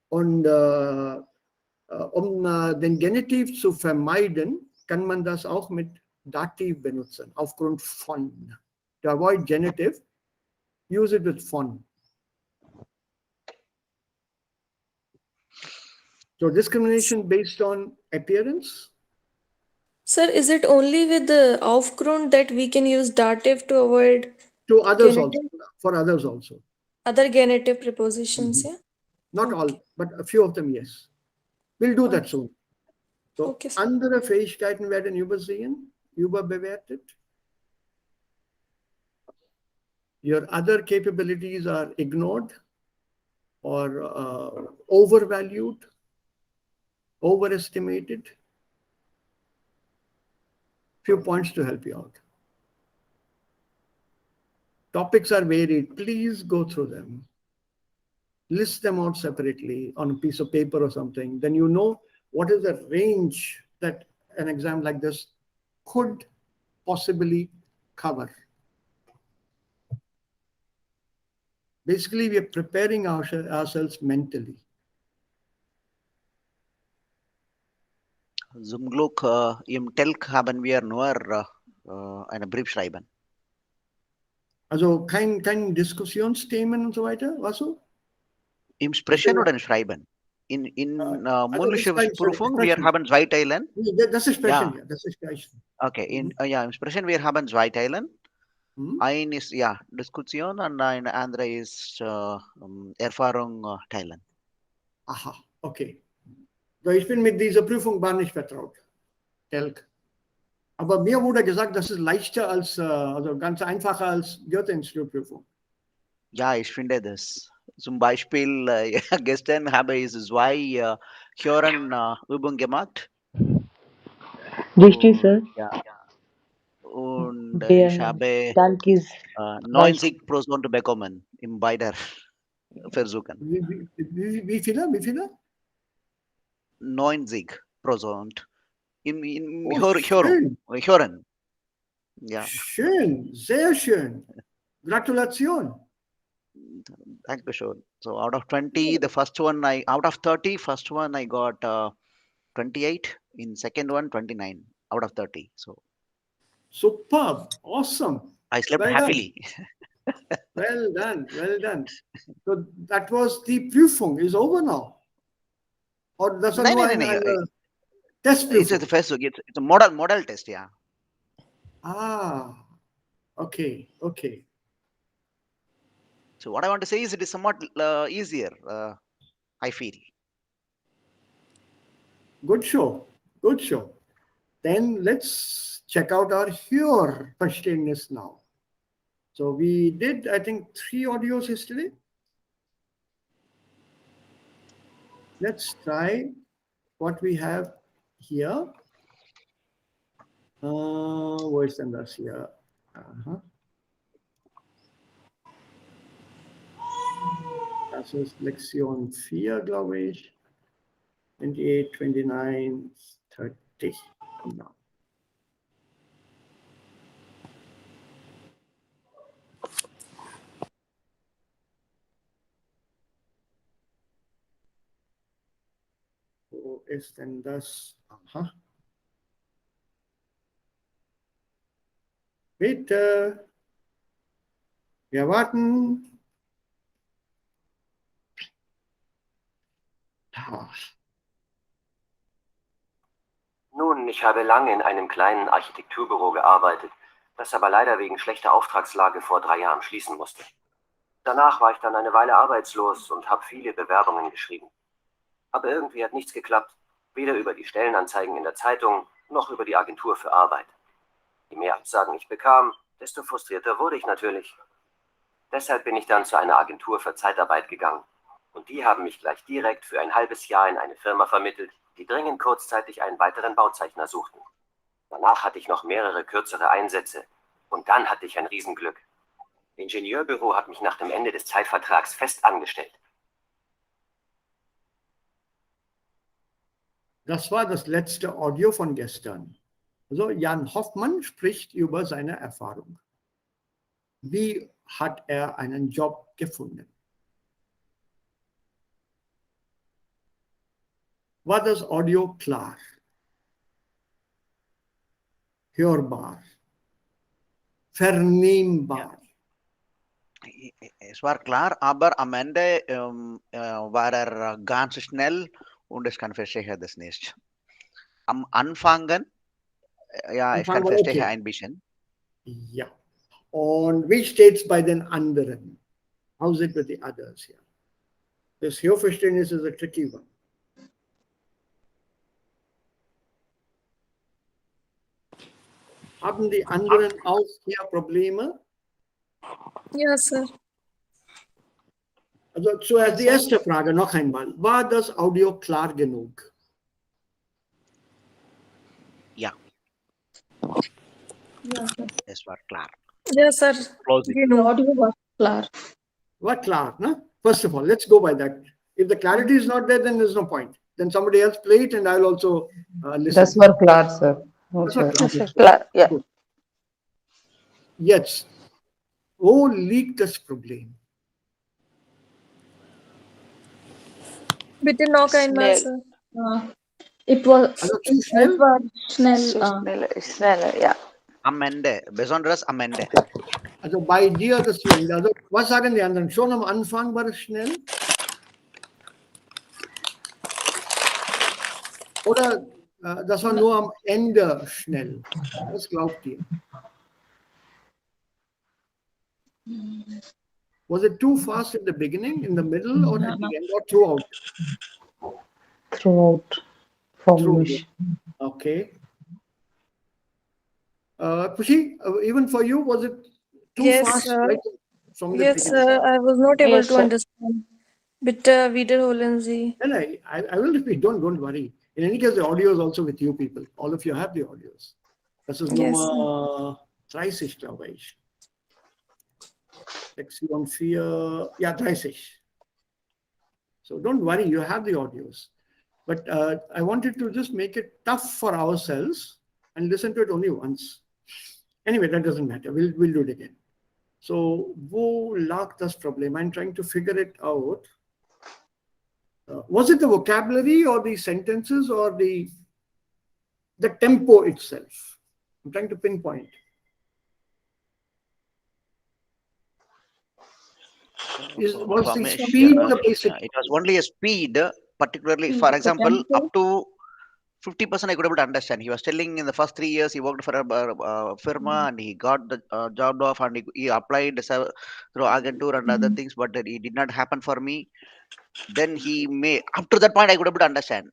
und den Genitiv zu vermeiden, kann man das auch mit Dativ benutzen, aufgrund von. To avoid genitive, use it with von. So discrimination based on appearance? Sir, is it only with the Aufgrund that we can use dative to avoid To others also, genitive, for others also. other genitive prepositions? Yeah. Not Okay. all, but a few of them, yes. We'll do that Okay. soon. So, Okay, sir. andere Fähigkeiten werden übersehen, überbewertet. Your other capabilities are ignored or overvalued, overestimated. Few points to help you out. Topics are varied. Please go through them. List them out separately on a piece of paper or something. Then you know what is the range that an exam like this could possibly cover. Basically, we are preparing ourselves mentally. Zum Glück im Telk haben wir nur eine Brief schreiben. Also kein Diskussionsthemen und so weiter, was so? Im Sprechen oder im Schreiben? In Also mündlicher Prüfung, wir Sprechen. haben zwei Teilen. Das ist Sprechen, Ja. ja. Das ist Sprechen. Okay, ja, im Sprechen, wir haben zwei Teilen. Hm? Ein ist ja Diskussion und eine andere ist Erfahrung teilen. Aha, okay. So, ich bin mit dieser Prüfung gar nicht vertraut. Telk. Aber mir wurde gesagt, das ist leichter als, also ganz einfacher als Goethe-Institut-Prüfung. Ja, ich finde das. Zum Beispiel, gestern habe ich zwei Hörenübungen gemacht. Richtig, Und, sir. ja, und ich Der habe Dank ist 90% bekommen in beider Versuchen. Wie viele? Wie viele? 90% im Oh, schön. Hören. Ja, Schön, sehr schön. Gratulation. Dankeschön. So out of 20, the first one out of 30, first one I got 28. In second one, 29 out of 30. So Superb. Awesome. I slept Well happily. Well done. Well done. So that was the Prüfung. Is over now. Or das war Nein, nur nein, nein, eine It's Testprüfung? the first. It's a model test. Yeah. Ah, okay, okay. So what I want to say is it is somewhat easier. I feel. Good show. Good show. Then let's check out our Hörverständnis now. So we did, I think, 3 audios yesterday. Let's try what we have here. Wo ist denn das hier? Aha. Das ist Lektion 4, glaube ich. 28, 29, 30. Genau. Wo ist denn das? Aha. Bitte. Wir warten. Ah. Nun, ich habe lange in einem kleinen Architekturbüro gearbeitet, das aber leider wegen schlechter Auftragslage vor 3 Jahren schließen musste. Danach war ich dann eine Weile arbeitslos und habe viele Bewerbungen geschrieben. Aber irgendwie hat nichts geklappt, weder über die Stellenanzeigen in der Zeitung noch über die Agentur für Arbeit. Je mehr Absagen ich bekam, desto frustrierter wurde ich natürlich. Deshalb bin ich dann zu einer Agentur für Zeitarbeit gegangen. Und die haben mich gleich direkt für ein halbes Jahr in eine Firma vermittelt, die dringend kurzzeitig einen weiteren Bauzeichner suchten. Danach hatte ich noch mehrere kürzere Einsätze. Und dann hatte ich ein Riesenglück. Ingenieurbüro hat mich nach dem Ende des Zeitvertrags fest angestellt. Das war das letzte Audio von gestern. Also Jan Hoffmann spricht über seine Erfahrung. Wie hat er einen Job gefunden? War das Audio klar? Hörbar? Vernehmbar? Es war klar, aber am Ende war ganz schnell und ich kann verstehe das nicht. Am Anfangen, ja, ich Anfang kann war verstehe okay. ein bisschen. Ja. Und wie steht es bei den anderen? How's it with the others here? This Hörverständnis is a tricky one. Haben die anderen auch hier Probleme? Yes, sir. Also zuerst die erste Frage noch einmal. War das Audio klar genug? Ja, Yeah, sir. es war klar. Yes, sir. Close it. You The know. audio was clear. War klar, no? First of all, let's go by that. If the clarity is not there, then there's no point. Then somebody else play it and I'll also listen. Das war klar, sir. Oh, Das war sir. klar. Klar, ja. Gut. Jetzt, wo liegt das Problem? Bitte noch einmal, Schnell. sir. It was Also zu schnell? it was schnell. So schneller, ja. Am Ende, besonders am Ende. Also bei dir das zu Ende. Also was sagen die anderen? Schon am Anfang war es schnell? Oder das war nur am Ende schnell? Was glaubt ihr? Was it too fast in the beginning, in the middle, or at the end, or throughout? Throughout. For Throughout. me. Okay. Kushi, even for you, was it too Yes, fast sir. right from the Yes, beginning? sir. I was not able Yes, to sir. understand. Bitte wiederholen Sie. And I will repeat, don't worry. In any case, the audio is also with you people. All of you have the audios. Das ist Yes, Nummer 30, glaube ich. Lektion 4, ja, 30. So don't worry, you have the audios. But I wanted to just make it tough for ourselves and listen to it only once. Anyway, that doesn't matter. We'll do it again. So, wo lag das Problem? I'm trying to figure it out. Was it the vocabulary or the sentences or the tempo itself? I'm trying to pinpoint. Was For the me, speed the basic? it was only a speed, particularly, Speed, for the example, tempo. up to 50% I could able to understand. He was telling in the first 3 years he worked for a firma and he got the job off and he applied through agentur and other things, but it did not happen for me. Then he may up to that point I could able to understand.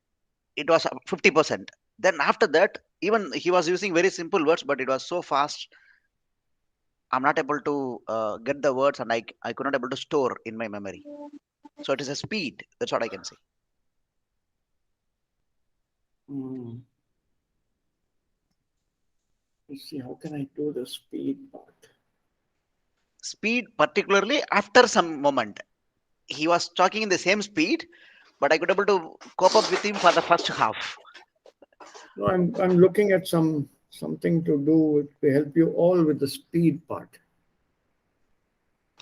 It was 50%. Then after that, even he was using very simple words, but it was so fast. I'm not able to get the words and I could not able to store in my memory. So it is a speed. That's what I can say. Let's see, how can I do the speed part? Speed, particularly after some moment. He was talking in the same speed, but I could able to cope up with him for the first half. No, I'm looking at something to do to help you all with the speed part.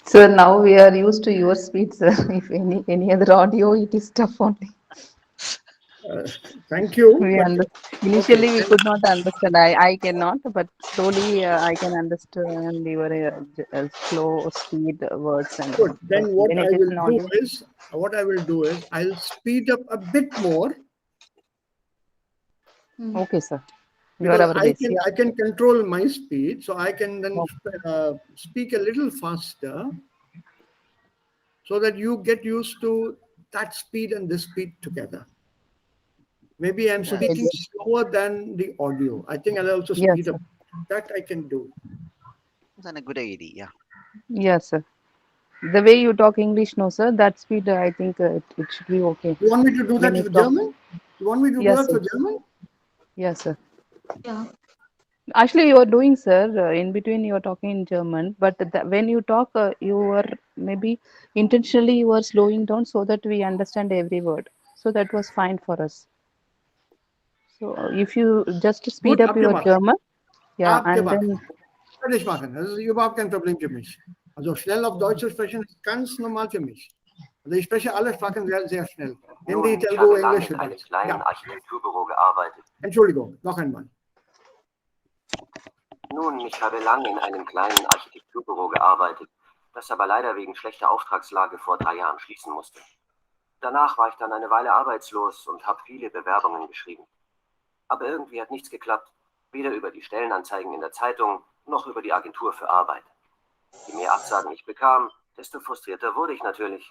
Sir, now we are used to your speed, sir. If any other audio, it is tough only. Thank you. We but- Initially, okay, we could not understand. I cannot, but slowly I can understand your slow speed words and Good. Then what when I it is will an do audio. is I'll speed up a bit more Okay, sir. You because are our base. I can control my speed, so I can then speak a little faster so that you get used to that speed and this speed together. Maybe I'm speaking slower than the audio. I think I'll also Yes, speed sir. up. That I can do. That's a good idea. Yeah. Yes, sir. The way you talk English, no, sir. That speed, I think it should be okay. You want me to do that When you for talk- German? You want me to do Yes, that for sir. German? Yes, sir. Yeah. Actually, you are doing, sir. In between, you are talking in German, but when you talk, you are maybe intentionally you are slowing down so that we understand every word. So that was fine for us. So if you just speed Gut, up your abgemacht. German, yeah, and Abgemacht. then Kann ich machen. Das ist überhaupt kein Problem für mich. Also schnell auf Deutsch zu sprechen ist ganz normal für mich. Also ich spreche alle Sprachen sehr, sehr schnell. Hindi, Nun, ich Telugu, habe lange Englisch in und einem alles. kleinen Ja, Architekturbüro gearbeitet. Entschuldigung, noch einmal. Nun, ich habe lange in einem kleinen Architekturbüro gearbeitet, das aber leider wegen schlechter Auftragslage vor 3 Jahren schließen musste. Danach war ich dann eine Weile arbeitslos und habe viele Bewerbungen geschrieben. Aber irgendwie hat nichts geklappt, weder über die Stellenanzeigen in der Zeitung noch über die Agentur für Arbeit. Je mehr Absagen ich bekam, desto frustrierter wurde ich natürlich.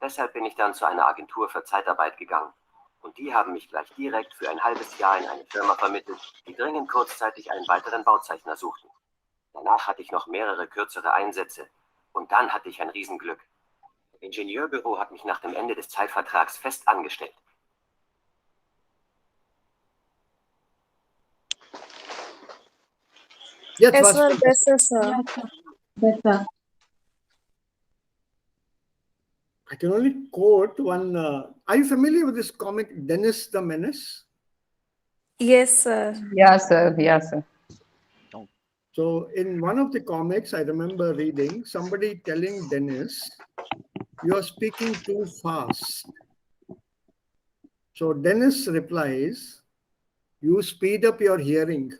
Deshalb bin ich dann zu einer Agentur für Zeitarbeit gegangen. Und die haben mich gleich direkt für ein halbes Jahr in eine Firma vermittelt, die dringend kurzzeitig einen weiteren Bauzeichner suchten. Danach hatte ich noch mehrere kürzere Einsätze. Und dann hatte ich ein Riesenglück. Das Ingenieurbüro hat mich nach dem Ende des Zeitvertrags fest angestellt. Jetzt Es was war besser, Sir. Better. I can only quote one. Are you familiar with this comic Dennis the Menace? Yes, sir. yeah, sir, yeah, sir. So in one of the comics, I remember reading somebody telling Dennis, "You are speaking too fast." So Dennis replies, "You speed up your hearing."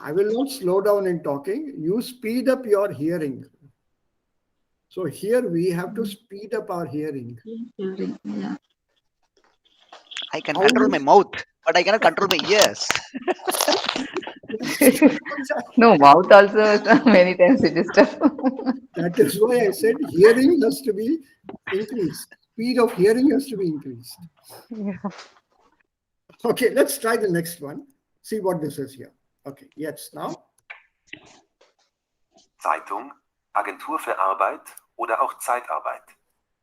I will not slow down in talking. You speed up your hearing. So here we have to speed up our hearing. Yeah. I can How control do- my mouth, but I cannot control my ears. No, mouth also many times it is tough. That is why I said hearing has to be increased. Speed of hearing has to be increased. Yeah. Okay, let's try the next one. See what this is here. Okay, yes, now. Zeitung, Agentur für Arbeit oder auch Zeitarbeit.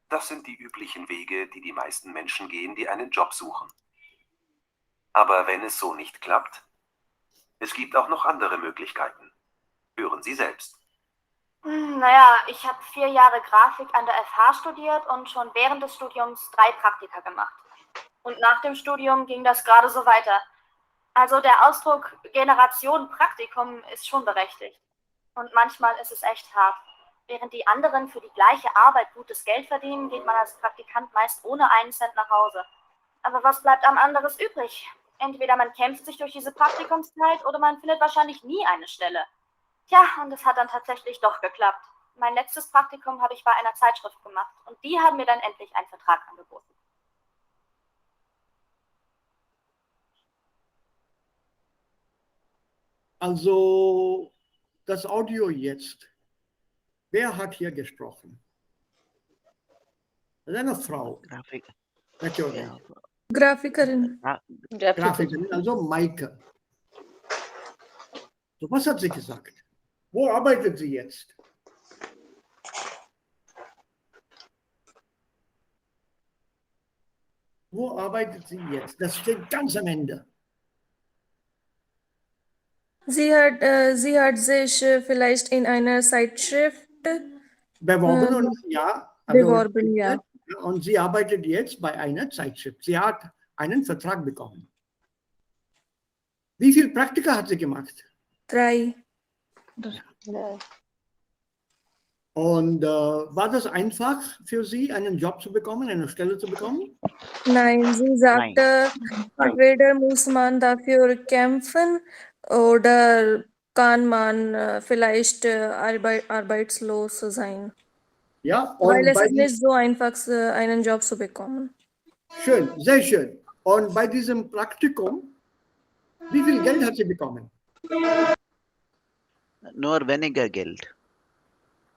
Das sind die üblichen Wege, die die meisten Menschen gehen, die einen Job suchen. Aber wenn es so nicht klappt, es gibt auch noch andere Möglichkeiten. Hören Sie selbst. Naja, ich habe 4 Jahre Grafik an der FH studiert und schon während des Studiums 3 Praktika gemacht. Und nach dem Studium ging das gerade so weiter. Also der Ausdruck Generation Praktikum ist schon berechtigt. Und manchmal ist es echt hart. Während die anderen für die gleiche Arbeit gutes Geld verdienen, geht man als Praktikant meist ohne einen Cent nach Hause. Aber was bleibt am anderes übrig? Entweder man kämpft sich durch diese Praktikumszeit oder man findet wahrscheinlich nie eine Stelle. Tja, und es hat dann tatsächlich doch geklappt. Mein letztes Praktikum habe ich bei einer Zeitschrift gemacht und die haben mir dann endlich einen Vertrag angeboten. Also das Audio jetzt. Wer hat hier gesprochen? Das ist eine Frau. Graphic. Natürlich. Yeah. Grafikerin. Grafikerin, also Maike. So, was hat sie gesagt? Wo arbeitet sie jetzt? Wo arbeitet sie jetzt? Das steht ganz am Ende. Sie hat sich vielleicht in einer Zeitschrift Beworben Ähm, und ja. beworben, ja. Und sie arbeitet jetzt bei einer Zeitschrift. Sie hat einen Vertrag bekommen. Wie viele Praktika hat sie gemacht? 3. Yeah. Und war das einfach für sie, einen Job zu bekommen, eine Stelle zu bekommen? Nein, sie sagte, entweder muss man dafür kämpfen oder kann man vielleicht arbeitslos sein. Ja, Weil und es bei ist nicht so einfach, einen Job zu bekommen. schön, sehr schön. Und bei diesem Praktikum, wie viel Geld hat sie bekommen? Nur weniger Geld.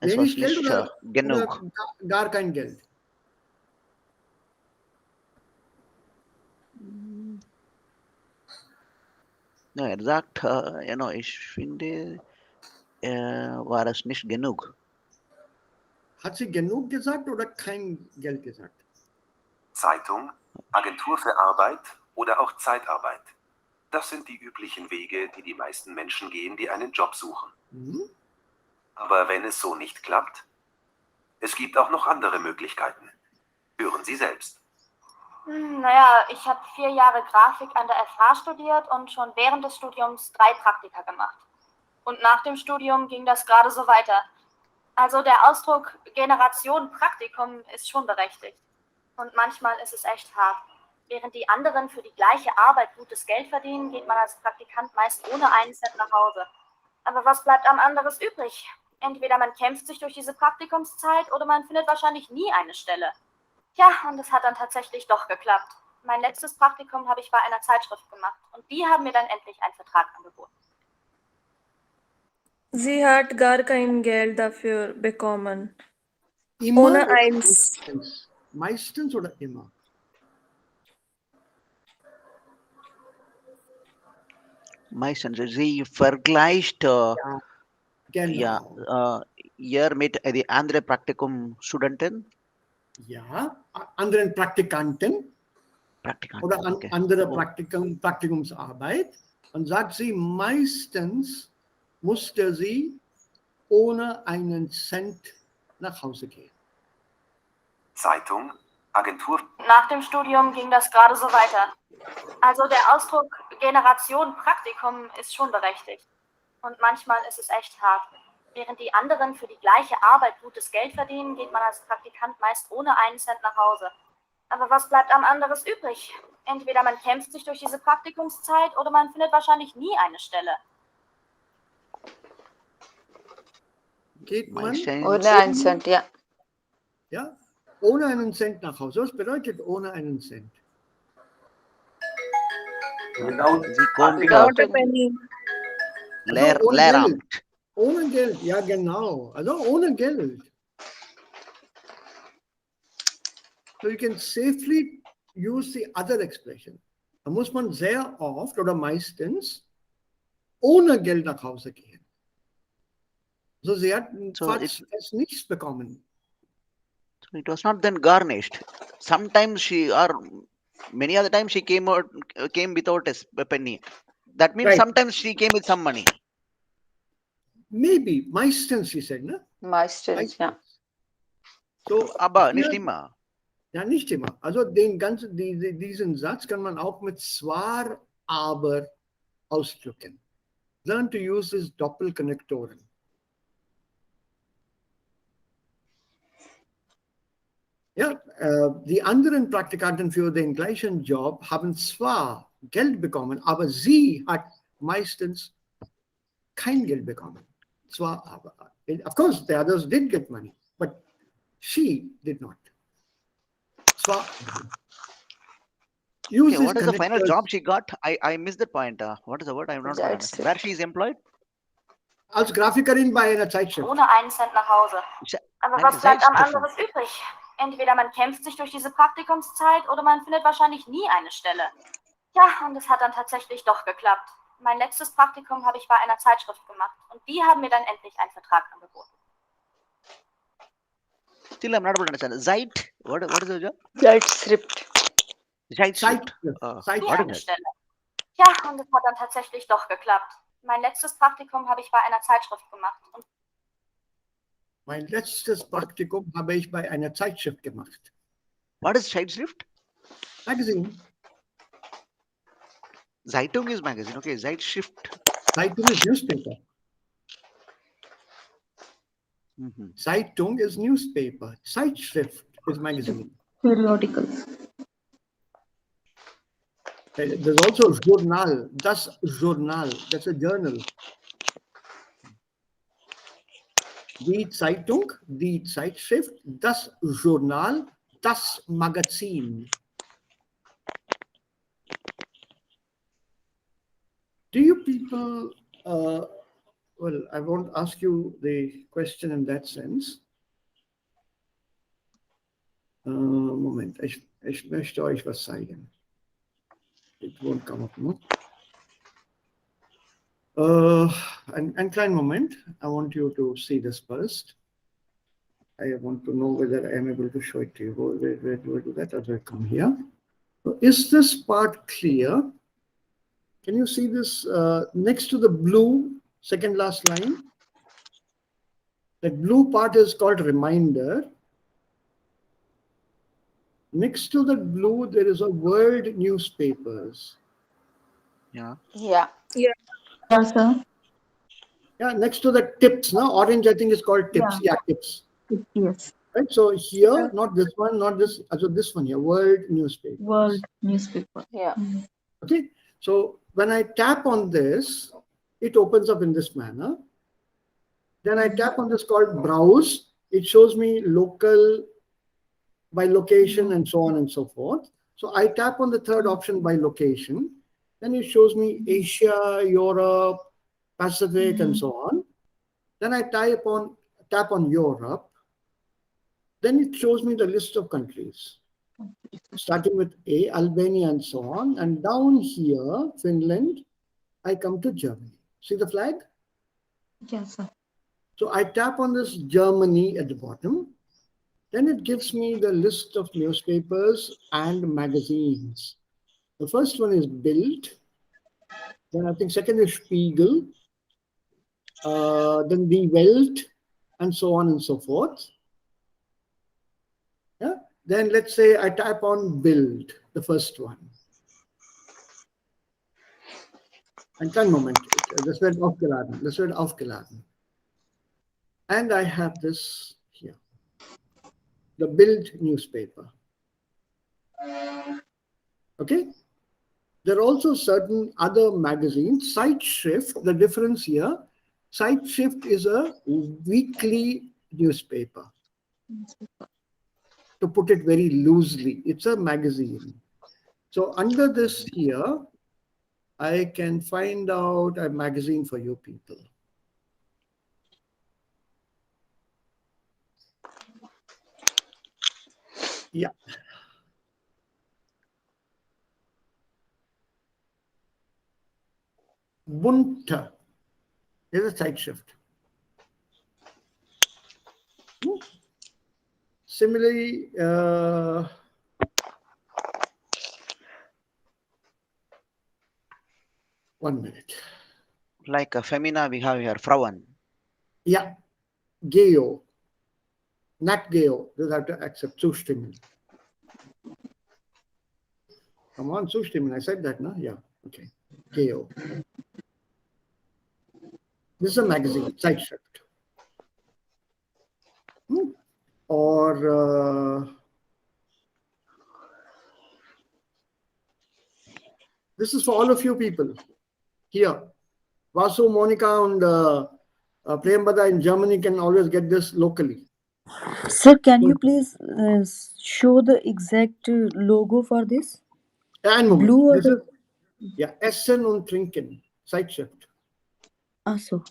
Es Wenig was Geld nicht oder genug. gar kein Geld? No, er sagt, ich finde, war es nicht genug. Hat sie genug gesagt oder kein Geld gesagt? Zeitung, Agentur für Arbeit oder auch Zeitarbeit. Das sind die üblichen Wege, die die meisten Menschen gehen, die einen Job suchen. Mhm. Aber wenn es so nicht klappt, es gibt auch noch andere Möglichkeiten. Hören Sie selbst. Naja, ich habe 4 Jahre Grafik an der FH studiert und schon während des Studiums 3 Praktika gemacht. Und nach dem Studium ging das gerade so weiter. Also der Ausdruck Generation Praktikum ist schon berechtigt. Und manchmal ist es echt hart. Während die anderen für die gleiche Arbeit gutes Geld verdienen, geht man als Praktikant meist ohne einen Cent nach Hause. Aber was bleibt am anderes übrig? Entweder man kämpft sich durch diese Praktikumszeit oder man findet wahrscheinlich nie eine Stelle. Ja, und es hat dann tatsächlich doch geklappt. Mein letztes Praktikum habe ich bei einer Zeitschrift gemacht und die haben mir dann endlich einen Vertrag angeboten. Sie hat gar kein Geld dafür bekommen. Immer Ohne oder eins. meistens? Meistens oder immer? Meistens, sie vergleicht Ja, genau. ihr mit die andere Praktikum-Studentin. Ja, anderen Praktikanten oder Okay. andere Praktikumsarbeit. Und sagt sie, meistens musste sie ohne einen Cent nach Hause gehen. Zeitung, Agentur. Nach dem Studium ging das gerade so weiter. Also der Ausdruck Generation Praktikum ist schon berechtigt. Und manchmal ist es echt hart. Während die anderen für die gleiche Arbeit gutes Geld verdienen, geht man als Praktikant meist ohne einen Cent nach Hause. Aber was bleibt am anderes übrig? Entweder man kämpft sich durch diese Praktikumszeit oder man findet wahrscheinlich nie eine Stelle. Geht man Ohne einen Cent, ja. ja, ohne einen Cent nach Hause? Was bedeutet ohne einen Cent? Without Sie kommt Without a penny. Also ohne Lehramt. Geld. Ohne Geld, ja genau. Also ohne Geld. So you can safely use the other expression. Da muss man sehr oft oder meistens ohne Geld nach Hause gehen. So sie hat fast nichts bekommen. So it was not then garnished. Sometimes she, or many other times she came without a penny. That means Right. sometimes she came with some money. Maybe, meistens, she said, ne? Meistens, ja. So, Aber hier, nicht immer. ja, nicht immer. Also diesen Satz kann man auch mit zwar, aber ausdrücken. Learn to use these Doppelkonnektoren. Ja, die anderen Praktikanten für den gleichen Job haben zwar Geld bekommen, aber sie hat meistens kein Geld bekommen. Zwar, aber, of course, the others did get money, but she did not. Zwar, use Okay, these what is the final connectors. job she got? I missed that point. What is the word? I have not understood. Where she is employed? Als Grafikerin bei einer Zeitschrift. Ohne einen Cent nach Hause. Aber was bleibt am anderes übrig? Entweder man kämpft sich durch diese Praktikumszeit oder man findet wahrscheinlich nie eine Stelle. Ja, und es hat dann tatsächlich doch geklappt. Mein letztes Praktikum habe ich bei einer Zeitschrift gemacht und die haben mir dann endlich einen Vertrag angeboten. Still, I'm not able to understand. Zeit? What is the job? Zeitschrift. Zeitschrift. Nie eine Stelle. Ja, und es hat dann tatsächlich doch geklappt. Mein letztes Praktikum habe ich bei einer Zeitschrift gemacht. Und mein letztes Praktikum habe ich bei einer Zeitschrift gemacht. What is Zeitschrift? Magazine. Zeitung is magazine. Okay, Zeitschrift. Zeitung is newspaper. Zeitung is newspaper. Zeitschrift is magazine. Periodicals. There's also Journal. Das Journal. That's a journal. Die Zeitung, die Zeitschrift, das Journal, das Magazin. Do you people, well, I won't ask you the question in that sense. Moment, ich möchte euch was zeigen. It won't come up, no? Einen kleinen Moment. I want you to see this first. I want to know whether I am able to show it to you. Where do I do that? As I come here. So is this part clear? Can you see this next to the blue, second last line? That blue part is called reminder. next to the blue, there is a world newspapers. Yeah. Yeah. Yeah. Yeah, sir. Yeah, next to the tips, no? Orange, I think is called tips. Yeah. Yeah, tips. Yes. Right. So here, Yeah. not this one, not this. So this one here, world newspapers. World newspaper. Yeah. Okay. So when I tap on this, it opens up in this manner. Then I tap on this called browse. It shows me local, by location, and so on and so forth. So I tap on the third option by location. Then it shows me Asia, Europe, Pacific, and so on. Then I tap on Europe. Then it shows me the list of countries, starting with A, Albania, and so on. And down here, Finland, I come to Germany. See the flag? Yes, sir. So I tap on this Germany at the bottom. Then it gives me the list of newspapers and magazines. The first one is Bild. Then I think second is Spiegel. Then Die Welt, and so on and so forth. Yeah. Then let's say I tap on Bild, the first one. Ein kleinen Moment. Das wird aufgeladen. Das wird aufgeladen. And I have this here. The Bild newspaper. Okay. There are also certain other magazines. Zeitschrift, the difference here, Zeitschrift is a weekly newspaper. To put it very loosely, it's a magazine. So under this here, I can find out a magazine for you people. Yeah. Bunte is a Zeitschrift. Similarly, one minute. Like a femina, we have here Frauen. Yeah, Geo, not Geo. You have to accept zustimmen. Come on, zustimmen. I said that, no? Yeah. Okay. Geo. This is a magazine, Zeitschrift. Or this is for all of you people here. Vasu, Monica, and Prembada in Germany can always get this locally. Sir, can you please show the exact logo for this? And moment. Blue or This the... is, yeah, Essen und Trinken, Zeitschrift. So.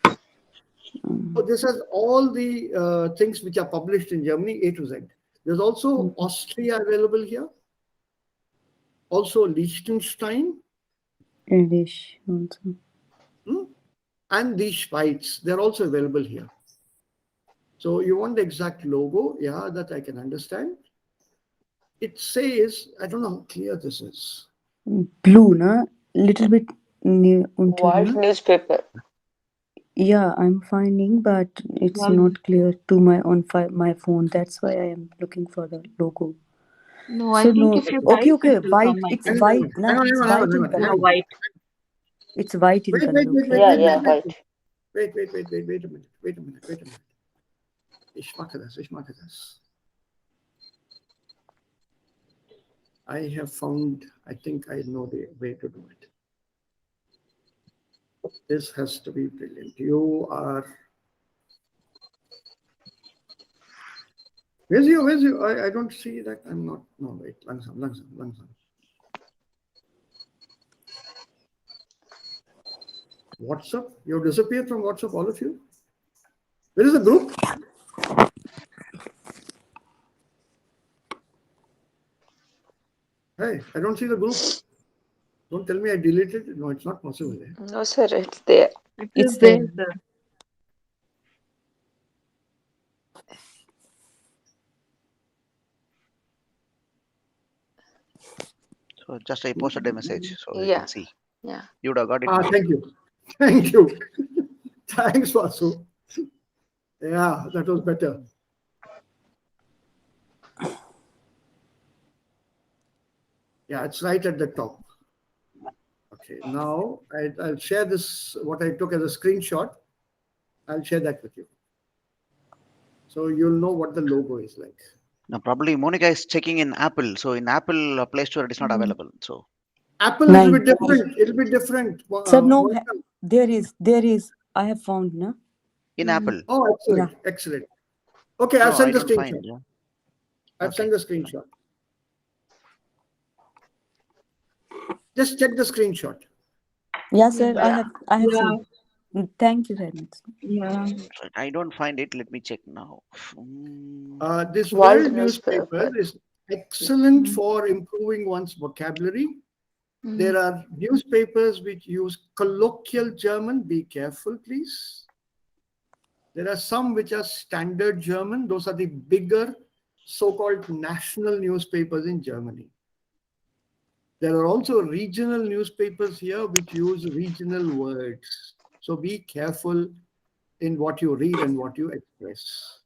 So this has all the things which are published in Germany, A to Z. There's also Austria available here. Also Liechtenstein. English also. And the Schweiz. They're also available here. So you want the exact logo? Yeah, that I can understand. It says, I don't know how clear this is. Blue, na? Little bit World newspaper. Yeah, I'm finding, but it's not clear to my my phone. That's why I am looking for the logo. No, I think if you Okay, type, it will white. come, I It's think. white. Nah, it's white in Yeah, color. white. It's white in Wait, color. wait, wait, Okay. wait, Yeah, wait, white. wait a minute. Ich mache das. I have found, I think I know the way to do it. This has to be brilliant. You are... Where's you? I don't see that. I'm not... No, wait. Langsam. WhatsApp? You have disappeared from WhatsApp, all of you? Where is the group? Hey, I don't see the group. Don't tell me I deleted it. No, it's not possible. No, sir, it's there. It's there. sir. So just I posted a message so you Yeah. can see. Yeah. You would have got it. Thank you. Thanks, Vasu. Yeah, that was better. Yeah, it's right at the top. Okay, now I'll share this, what I took as a screenshot. I'll share that with you. So you'll know what the logo is like. Now, probably Monica is checking in Apple. So in Apple Play Store, it is not available. So Apple is a bit different. It'll be different. Sir, no, there is. I have found, no? in Apple. Oh, excellent, Yeah. excellent. Okay, I'll No, send I the don't find. screenshot. Yeah. I've Okay. sent the screenshot. Just check the screenshot. Yeah, sir, Yeah. I have Yeah. seen. Thank you very much. Yeah. Right, I don't find it. Let me check now. This World world newspaper newspaper. is excellent for improving one's vocabulary. There are newspapers which use colloquial German. Be careful, please. There are some which are standard German. Those are the bigger so-called national newspapers in Germany. There are also regional newspapers here which use regional words. So be careful in what you read and what you express.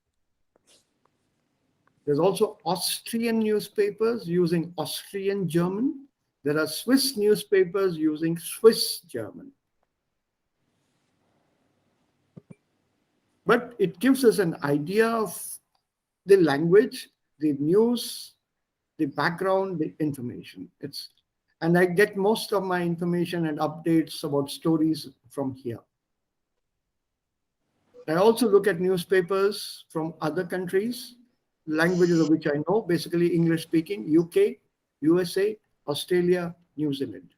There's also Austrian newspapers using Austrian German. There are Swiss newspapers using Swiss German. But it gives us an idea of the language, the news, the background, the information. And I get most of my information and updates about stories from here. I also look at newspapers from other countries, languages of which I know, basically English speaking, UK, USA, Australia, New Zealand.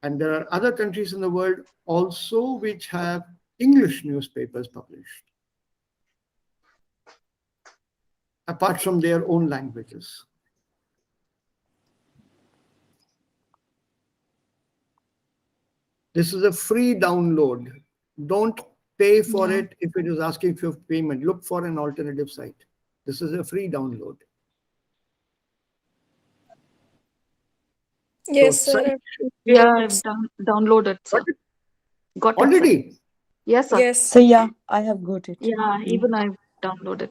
And there are other countries in the world also which have English newspapers published, apart from their own languages. This is a free download. Don't pay for it if it is asking for payment. Look for an alternative site. This is a free download. Yes, So, sir. Yeah, I've downloaded, sir. Got it, sir. already? Yes, sir. Yes. So yeah, I have got it. Yeah, even I've downloaded.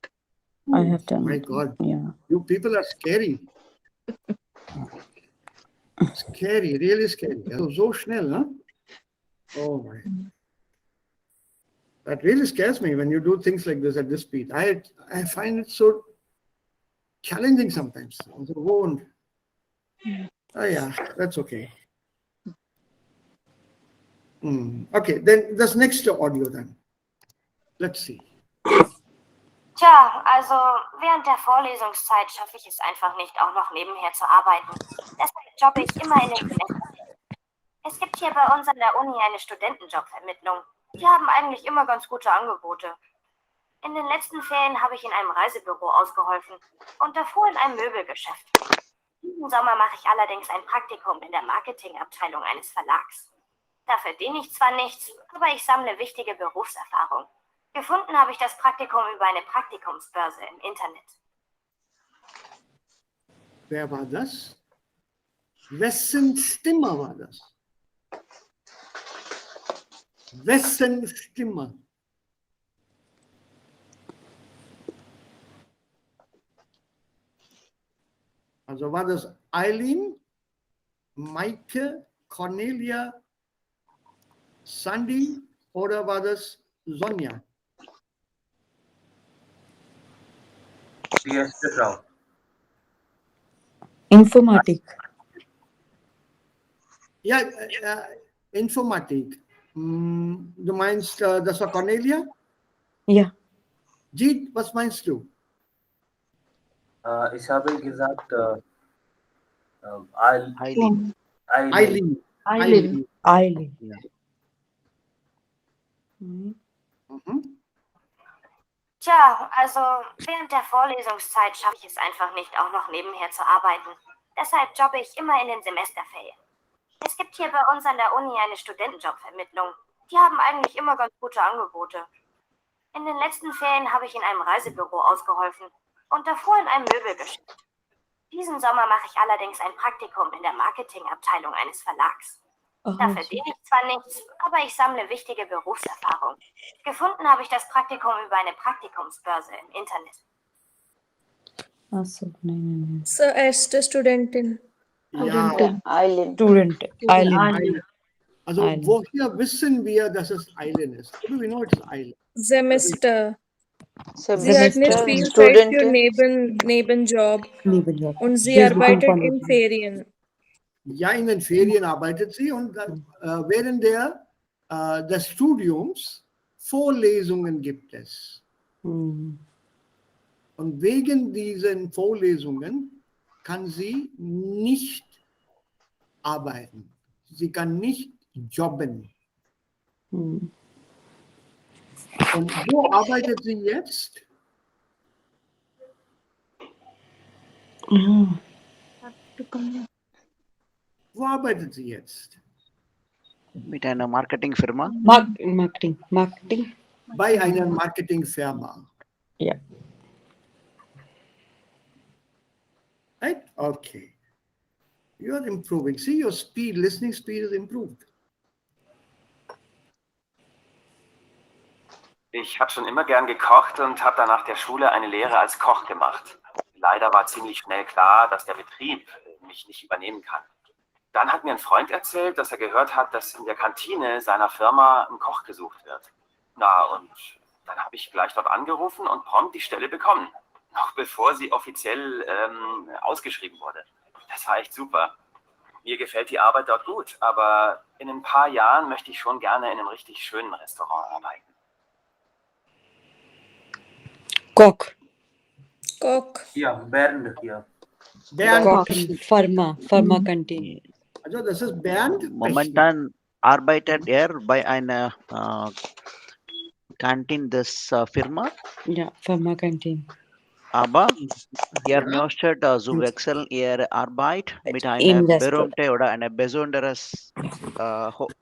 I have done. My God, Yeah. you people are scary. Scary, really scary. So schnell, huh? Oh my. That really scares me when you do things like this at this speed. I find it so challenging sometimes. On the own. Oh yeah, that's okay. Okay, then das nächste Audio dann. Let's see. Tja, also während der Vorlesungszeit schaffe ich es einfach nicht, auch noch nebenher zu arbeiten. Deshalb jobbe ich immer in den Semesterferien. Es gibt hier bei uns an der Uni eine Studentenjobvermittlung. Die haben eigentlich immer ganz gute Angebote. In den letzten Ferien habe ich in einem Reisebüro ausgeholfen und davor in einem Möbelgeschäft. Diesen Sommer mache ich allerdings ein Praktikum in der Marketingabteilung eines Verlags. Da verdiene ich zwar nichts, aber ich sammle wichtige Berufserfahrung. Gefunden habe ich das Praktikum über eine Praktikumsbörse im Internet. Wer war das? Wessen Stimme war das? Wessen Stimme? Also war das Eileen, Maike, Cornelia, Sandy oder war das Sonja? Die erste Frau. Informatik. Ja, Informatik. Du meinst, das war Cornelia? Ja. Jeet, was meinst du? Ich habe gesagt, Eileen. Eileen. Yeah. Tja, also während der Vorlesungszeit schaffe ich es einfach nicht, auch noch nebenher zu arbeiten. Deshalb jobbe ich immer in den Semesterferien. Es gibt hier bei uns an der Uni eine Studentenjobvermittlung. Die haben eigentlich immer ganz gute Angebote. In den letzten Ferien habe ich in einem Reisebüro ausgeholfen und davor in einem Möbelgeschäft. Diesen Sommer mache ich allerdings ein Praktikum in der Marketingabteilung eines Verlags. Da verdiene ich zwar nichts, aber ich sammle wichtige Berufserfahrung. Gefunden habe ich das Praktikum über eine Praktikumsbörse im Internet. Achso, nein. So, erste Studentin. Ja, Studentin. Island. Student. Island. Island. Also, Island. woher wissen wir, dass es Island ist? How do we know it's Island? Semester. Sie hat nicht Semester, viel Semester. Zeit für Studentin. Nebenjob Nebenjob. und sie Sie ist looking arbeitet for in nebenjob. Ferien. Ja, in den Ferien arbeitet sie und während des Studiums Vorlesungen gibt es. Mhm. Und wegen diesen Vorlesungen kann sie nicht arbeiten. Sie kann nicht jobben. Mhm. Und wo arbeitet sie jetzt? Ah, Wo arbeitet sie jetzt? Mit einer Marketingfirma. Marketing. Bei einer Marketingfirma. Ja. Right? Okay. You are improving. See, your speed, listening speed is improved. Ich habe schon immer gern gekocht und habe dann nach der Schule eine Lehre als Koch gemacht. Leider war ziemlich schnell klar, dass der Betrieb mich nicht übernehmen kann. Dann hat mir ein Freund erzählt, dass er gehört hat, dass in der Kantine seiner Firma ein Koch gesucht wird. Na, und dann habe ich gleich dort angerufen und prompt die Stelle bekommen. Noch bevor sie offiziell ausgeschrieben wurde. Das war echt super. Mir gefällt die Arbeit dort gut, aber in ein paar Jahren möchte ich schon gerne in einem richtig schönen Restaurant arbeiten. Cook. Yeah, Bernd here. Bernd. Cook in Pharma canteen. Also das ist Bernd. Momentan arbeitet bei einer Kantin des Firma. Ja, Pharma canteen. Aber möchte zu wechseln ihre Arbeit mit einer Investor. berühmten oder einer besonderes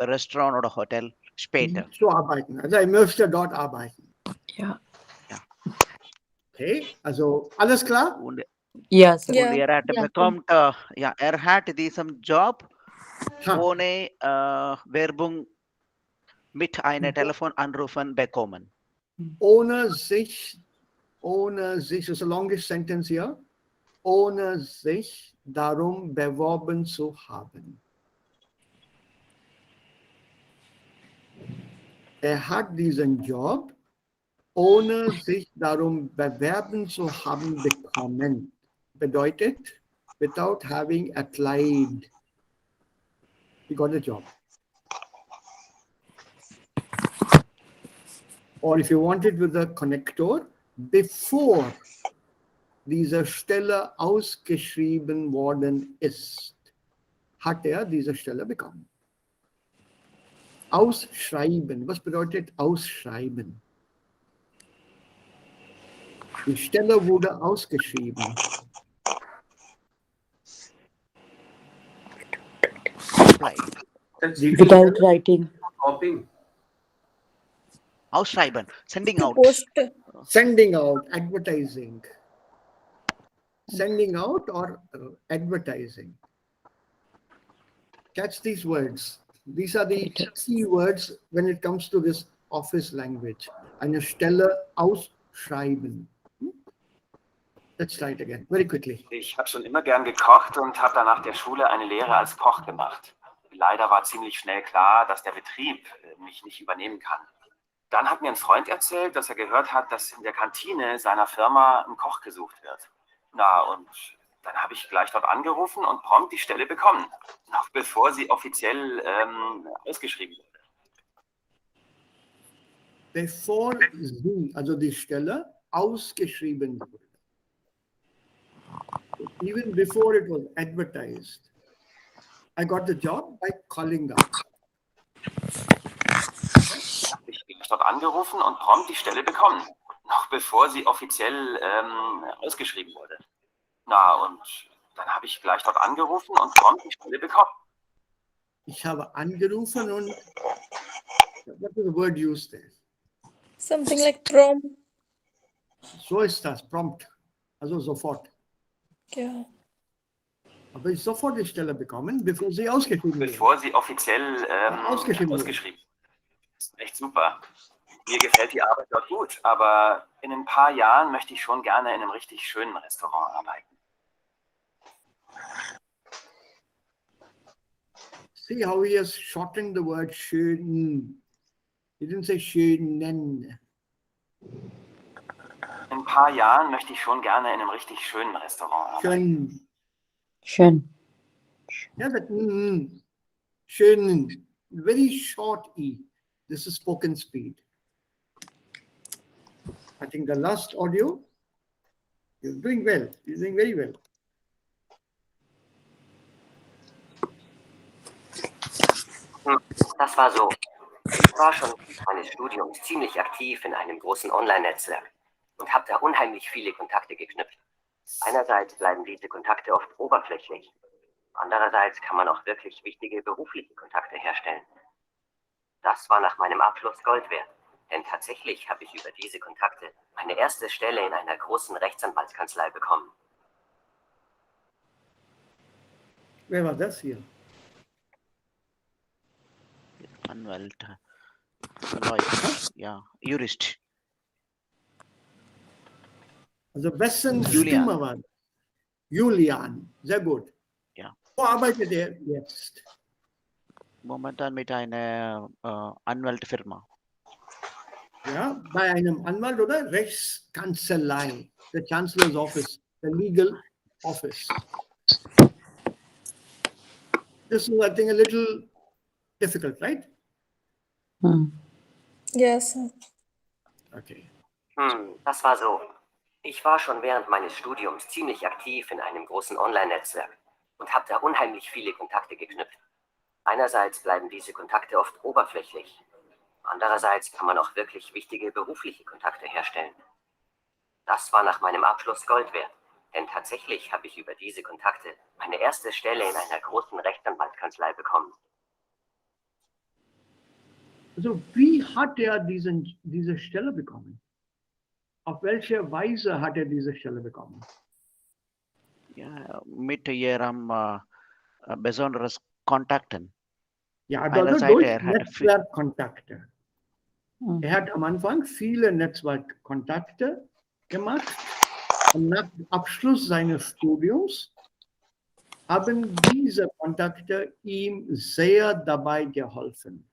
Restaurant oder Hotel später. Zu arbeiten. Also er möchte dort arbeiten. Ja. Okay, also alles klar? Und, Ja, sir. und er bekommt, er hat diesen Job ohne Werbung mit einer Telefonanrufen bekommen. Ohne sich, das ist a longest sentence here, ohne sich darum beworben zu haben. Er hat diesen Job, ohne sich darum bewerben zu haben bekommen. Bedeutet, without having applied. He got a job. Or if you want it with a connector, before diese Stelle ausgeschrieben worden ist, hat er diese Stelle bekommen. Ausschreiben. Was bedeutet ausschreiben? Die Stelle wurde ausgeschrieben. Without writing. Copying. Ausschreiben, sending out. Sending out, advertising. Sending out or advertising. Catch these words. These are the key words when it comes to this office language. Eine Stelle ausschreiben. Let's try it again, very quickly. Ich habe schon immer gern gekocht und habe dann nach der Schule eine Lehre als Koch gemacht. Leider war ziemlich schnell klar, dass der Betrieb mich nicht übernehmen kann. Dann hat mir ein Freund erzählt, dass er gehört hat, dass in der Kantine seiner Firma ein Koch gesucht wird. Na, und dann habe ich gleich dort angerufen und prompt die Stelle bekommen. Noch bevor sie offiziell ausgeschrieben wurde. Bevor sie, also die Stelle, ausgeschrieben wurde. Even before it was advertised. I got the job by calling up. Ich bin dort angerufen und prompt die Stelle bekommen. Noch bevor sie offiziell ausgeschrieben wurde. Na, und dann habe ich gleich dort angerufen und prompt die Stelle bekommen. Ich habe angerufen und what is the word used there? Something like prompt. So ist das, prompt. Also sofort. Ja. Aber ich sofort die Stelle bekommen, bevor sie ausgeschrieben wurde. Bevor sie offiziell ausgeschrieben wurde. Das ist echt super. Mir gefällt die Arbeit dort gut, aber in ein paar Jahren möchte ich schon gerne in einem richtig schönen Restaurant arbeiten. See how he has shortened the word schön. He didn't say schönen. In ein paar Jahren möchte ich schon gerne in einem richtig schönen Restaurant arbeiten. Schön. Schön. Yeah, that schön. Very short E. This is spoken speed. I think the last audio, you're doing well. You're doing very well. Das war so. Ich war schon während meines Studiums ziemlich aktiv in einem großen Online-Netzwerk und habe da unheimlich viele Kontakte geknüpft. Einerseits bleiben diese Kontakte oft oberflächlich. Andererseits kann man auch wirklich wichtige berufliche Kontakte herstellen. Das war nach meinem Abschluss Gold wert. Denn tatsächlich habe ich über diese Kontakte meine erste Stelle in einer großen Rechtsanwaltskanzlei bekommen. Where was das here? Anwalt, lawyer, yeah, jurist. Also wessen Julian. Stimme war das? Julian, sehr gut. Ja. Wo arbeitet er jetzt? Momentan mit einer Anwaltfirma. Ja, bei einem Anwalt oder Rechtskanzlei, the Chancellor's Office, the legal office. This is, I think, a little difficult, right? Yes, sir. Okay. Das war so. Ich war schon während meines Studiums ziemlich aktiv in einem großen Online-Netzwerk und habe da unheimlich viele Kontakte geknüpft. Einerseits bleiben diese Kontakte oft oberflächlich. Andererseits kann man auch wirklich wichtige berufliche Kontakte herstellen. Das war nach meinem Abschluss Gold wert. Denn tatsächlich habe ich über diese Kontakte meine erste Stelle in einer großen Rechtsanwaltskanzlei bekommen. Also wie hat er diese Stelle bekommen? Auf welche Weise hat er diese Stelle bekommen? Ja, mit ihrem besonderes Kontakten. Ja, also Einerseits, durch er hat Netzwerkkontakte. Er hat am Anfang viele Netzwerkkontakte gemacht und nach Abschluss seines Studiums haben diese Kontakte ihm sehr dabei geholfen.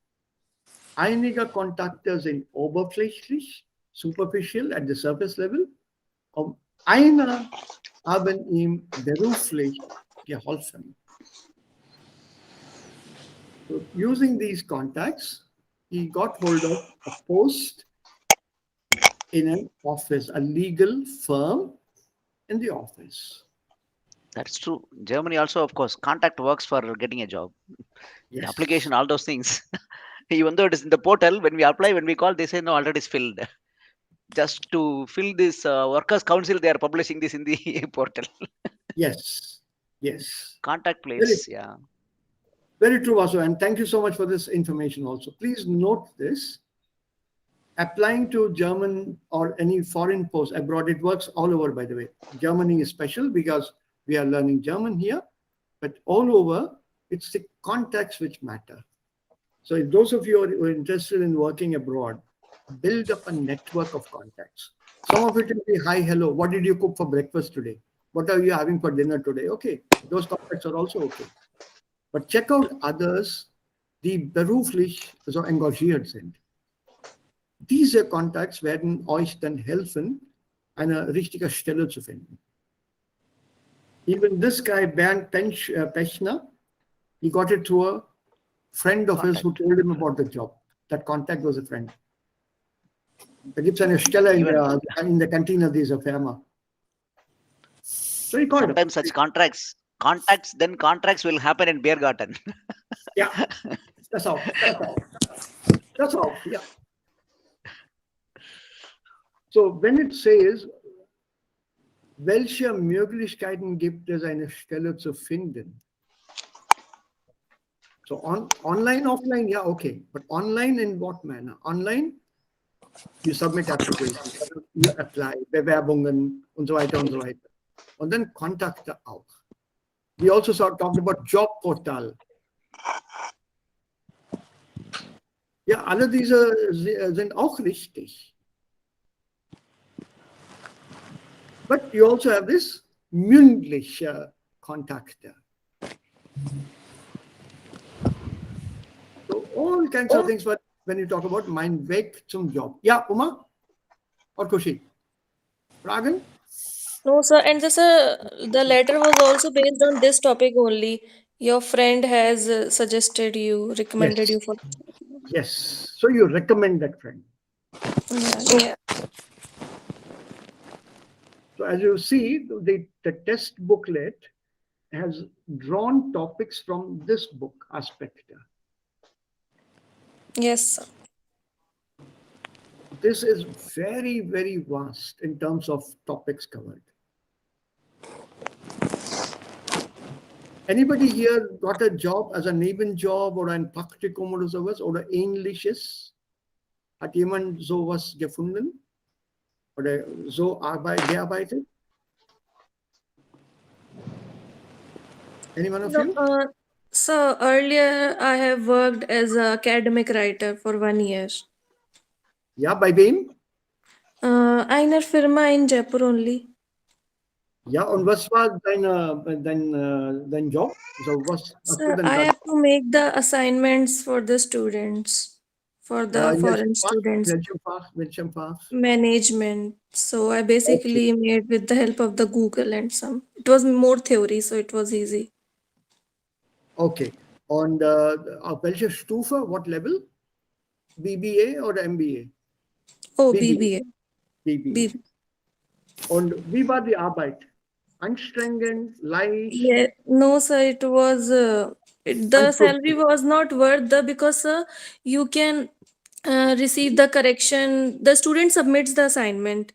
Einige Kontakte sind oberflächlich, superficial, at the surface level, und einer haben ihm beruflich geholfen. So using these contacts, he got hold of a post in an office, a legal firm in the office. That's true. Germany also, of course, contact works for getting a job. Yes. The application, all those things. Even though it is in the portal, when we apply, when we call, they say no, already it's filled. Just to fill this workers' council, they are publishing this in the portal. Yes. Yes. Contact place, yeah. Very true, Vasu, and thank you so much for this information also. Please note this. Applying to German or any foreign post abroad, it works all over, by the way. Germany is special because we are learning German here, but all over, it's the contacts which matter. So if those of you who are interested in working abroad, build up a network of contacts. Some of it will be, hi, hello, what did you cook for breakfast today? What are you having for dinner today? Okay, those contacts are also okay. But check out others, die beruflich so engagiert sind. Diese Contacts werden euch dann helfen, eine richtige Stelle zu finden. Even this guy, Bernd Pechner, he got it through a friend of his who told him about the job. That contact was a friend. Da gibt es eine Stelle in der Kantine dieser Firma. So he called Sometimes such contacts will happen in Biergarten. Yeah, that's all. That's all, yeah. So when it says, welche Möglichkeiten gibt es, eine Stelle zu finden? So online, offline, yeah, okay. But online in what manner? Online, you submit applications, you apply, Bewerbungen und so weiter und so weiter. Und dann Kontakte auch. We also talked about Jobportal. Ja, alle diese sind auch richtig. But you also have this mündliche Kontakte. all kinds of things. But when you talk about mein Weg zum Job, yeah, Uma or Kushi, Ragan. No, sir. And this, the letter was also based on this topic only. Your friend has suggested you, recommended Yes, you for. yes. So you recommend that friend. Yeah. So as you see, the test booklet has drawn topics from this book aspect. Yes, sir. This is very, very vast in terms of topics covered. Anybody here got a job as a Nebenjob oder ein Praktikum oder sowas oder ähnliches? Hat jemand sowas gefunden? Oder so gearbeitet? Any one of No, you? so earlier I have worked as an academic writer for 1 year. Ja, bei wem? Einer Firma in Jaipur only. Ja, und was war dein Job? So, was hast du So denn I da? have to make the assignments for the students, for the In welchem foreign Fach? students, Welchem Fach? management. So I Okay, basically made with the help of the Google and some. It was more theory, so it was easy. okay. Und auf welcher Stufe, what level? BBA oder MBA? Oh, BBA. BBA. BBA. Und wie war die Arbeit? Anstrengend, leicht, Yeah, no, sir. It was the salary unfruchtbar? was not worth the because you can receive the correction. The student submits the assignment.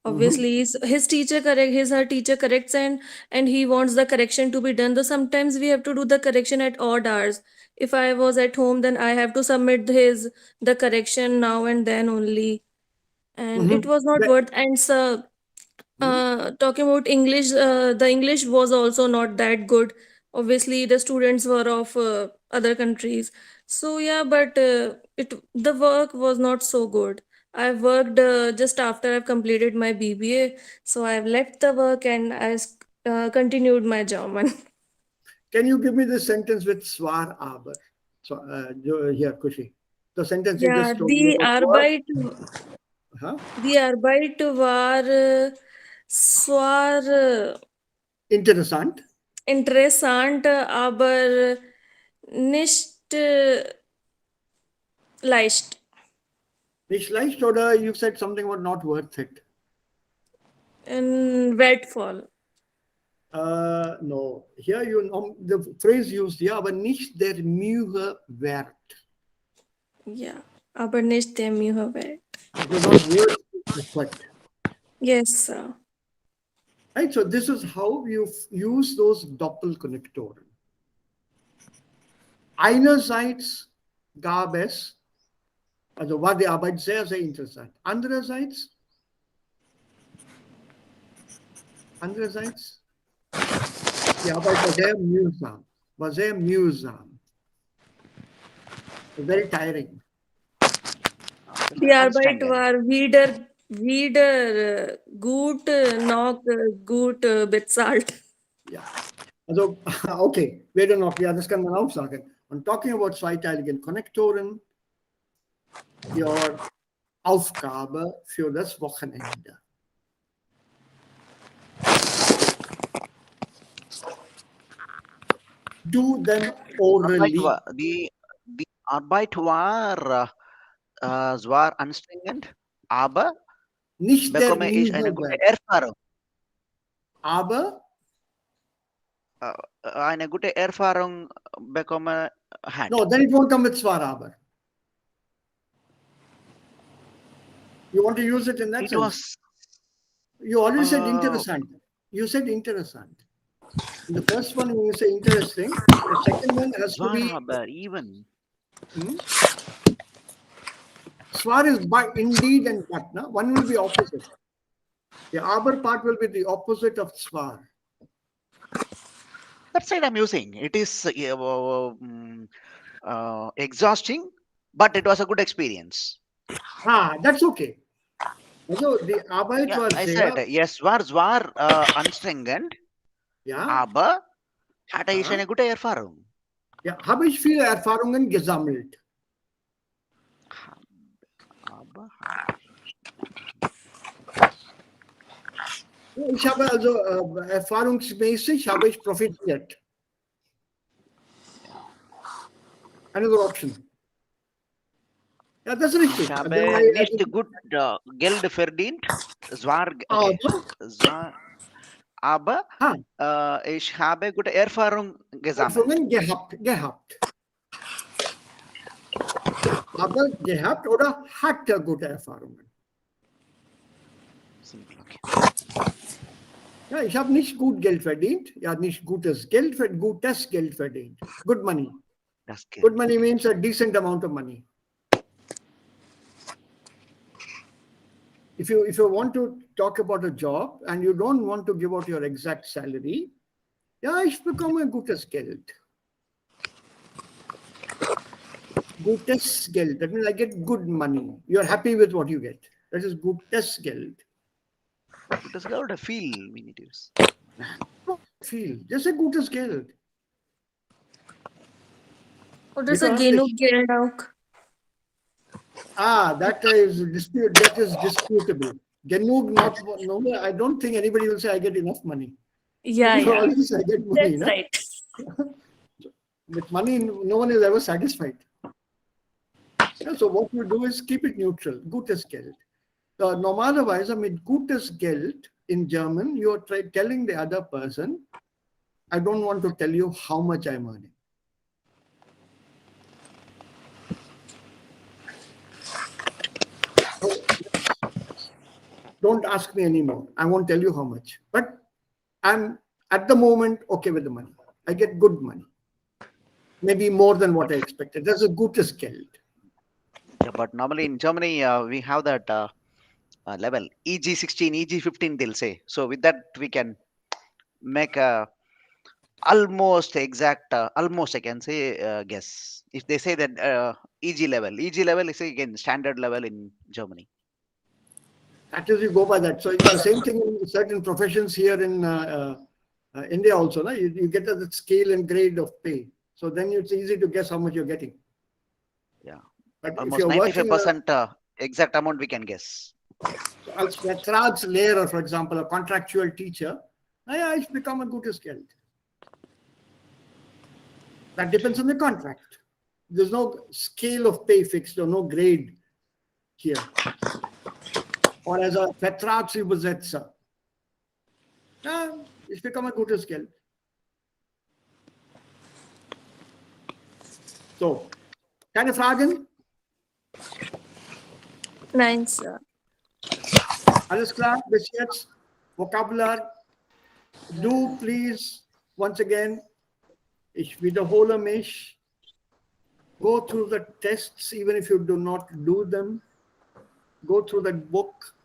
Obviously, his teacher correct his her teacher corrects and he wants the correction to be done. Though sometimes we have to do the correction at odd hours. If I was at home, then I have to submit the correction now and then only, and it was not That- worth. And so talking about English, the English was also not that good. Obviously, the students were of other countries. So yeah, but the work was not so good. I worked just after I've completed my BBA, so I've left the work and continued my German. Can you give me the sentence with swar aber? So here, Kushi. The sentence you Yeah, just told me about swar. Huh? die Arbeit war zwar Interessant. interessant, aber nicht leicht. Nicht leicht oder you said something about not worth it? Wertvoll. No. Here the phrase used, ja, aber nicht der Mühe wert. Ja, aber nicht der Mühe wert. It was not worth the effort. Yes, sir. Right, so this is how you use those Doppelkonnektoren. Einerseits gab es, also war die Arbeit sehr, sehr interessant. Andererseits, die Arbeit war sehr mühsam. Very tiring. Die Arbeit war wieder gut, noch gut bezahlt. Ja, also okay, weder noch, ja, das kann man auch sagen. Und talking about zweiteiligen Konnektoren, your Aufgabe für das Wochenende. Do them orally. Die Arbeit war anstrengend, aber nicht bekomme ich eine gute Erfahrung. Aber eine gute Erfahrung bekomme hat. No, then it won't come with swar aber. You want to use it in that sense? You already said interessant. You said interessant. In the first one, when you say interesting, the second one has to be even. Swar is by indeed and but. No? One will be opposite. The aber part will be the opposite of swar. That side I'm using. It is exhausting, but it was a good experience. That's okay. Also, die Arbeit war I sehr... said, yes, war anstrengend, aber hatte ich eine gute Erfahrung. Ja, habe ich viele Erfahrungen gesammelt. Ich habe also erfahrungsmäßig habe ich profitiert. Another option. Ja, das ist richtig. Ich habe nicht gut Geld verdient. Okay. Aber ich habe gute Erfahrung gesammelt. Gehabt. Aber gehabt oder hatte gute Erfahrungen. Ja, ich habe nicht gut Geld verdient. Ja, nicht gutes Geld verdient. Good money. Good money means a decent amount of money. If you want to talk about a job and you don't want to give out your exact salary, ja, ich bekomme gutes Geld. Gutes Geld. That means I get good money. You're happy with what you get. That is gutes Geld. Gutes Geld oder viel we need to use? Viel. Just a gutes Geld. What is a genug Geld auch? That is disputable. Genug, no, I don't think anybody will say I get enough money. Yeah. Always I get money. That's right. With money, no one is ever satisfied. Yeah, so what you do is keep it neutral. Gutes Geld. Normalerweise mit gutes Geld in German, you are telling the other person, I don't want to tell you how much I'm earning. Don't ask me anymore. I won't tell you how much. But I'm at the moment okay with the money. I get good money. Maybe more than what I expected. That's a gutes Geld. Yeah, but normally in Germany, we have that level EG16, EG15, they'll say. So with that, we can make a almost exact, almost I can say guess. If they say that EG level is again standard level in Germany. That is, you go by that. So it's the same thing in certain professions here in India also. No? You get the scale and grade of pay. So then it's easy to guess how much you're getting. Yeah. But Almost if you're 95% exact amount we can guess. So als Vertragslehrer, for example, a contractual teacher, naja, ich bekomme gutes Geld. That depends on the contract. There's no scale of pay fixed or no grade here. Or as a Vertragsübersetzer. Ja, ich bekomme gutes Geld. So, keine Fragen? Nein, Sir. Alles klar, bis jetzt. Vokabular. Do please, once again, ich wiederhole mich. Go through the tests, even if you do not do them. Go through that book.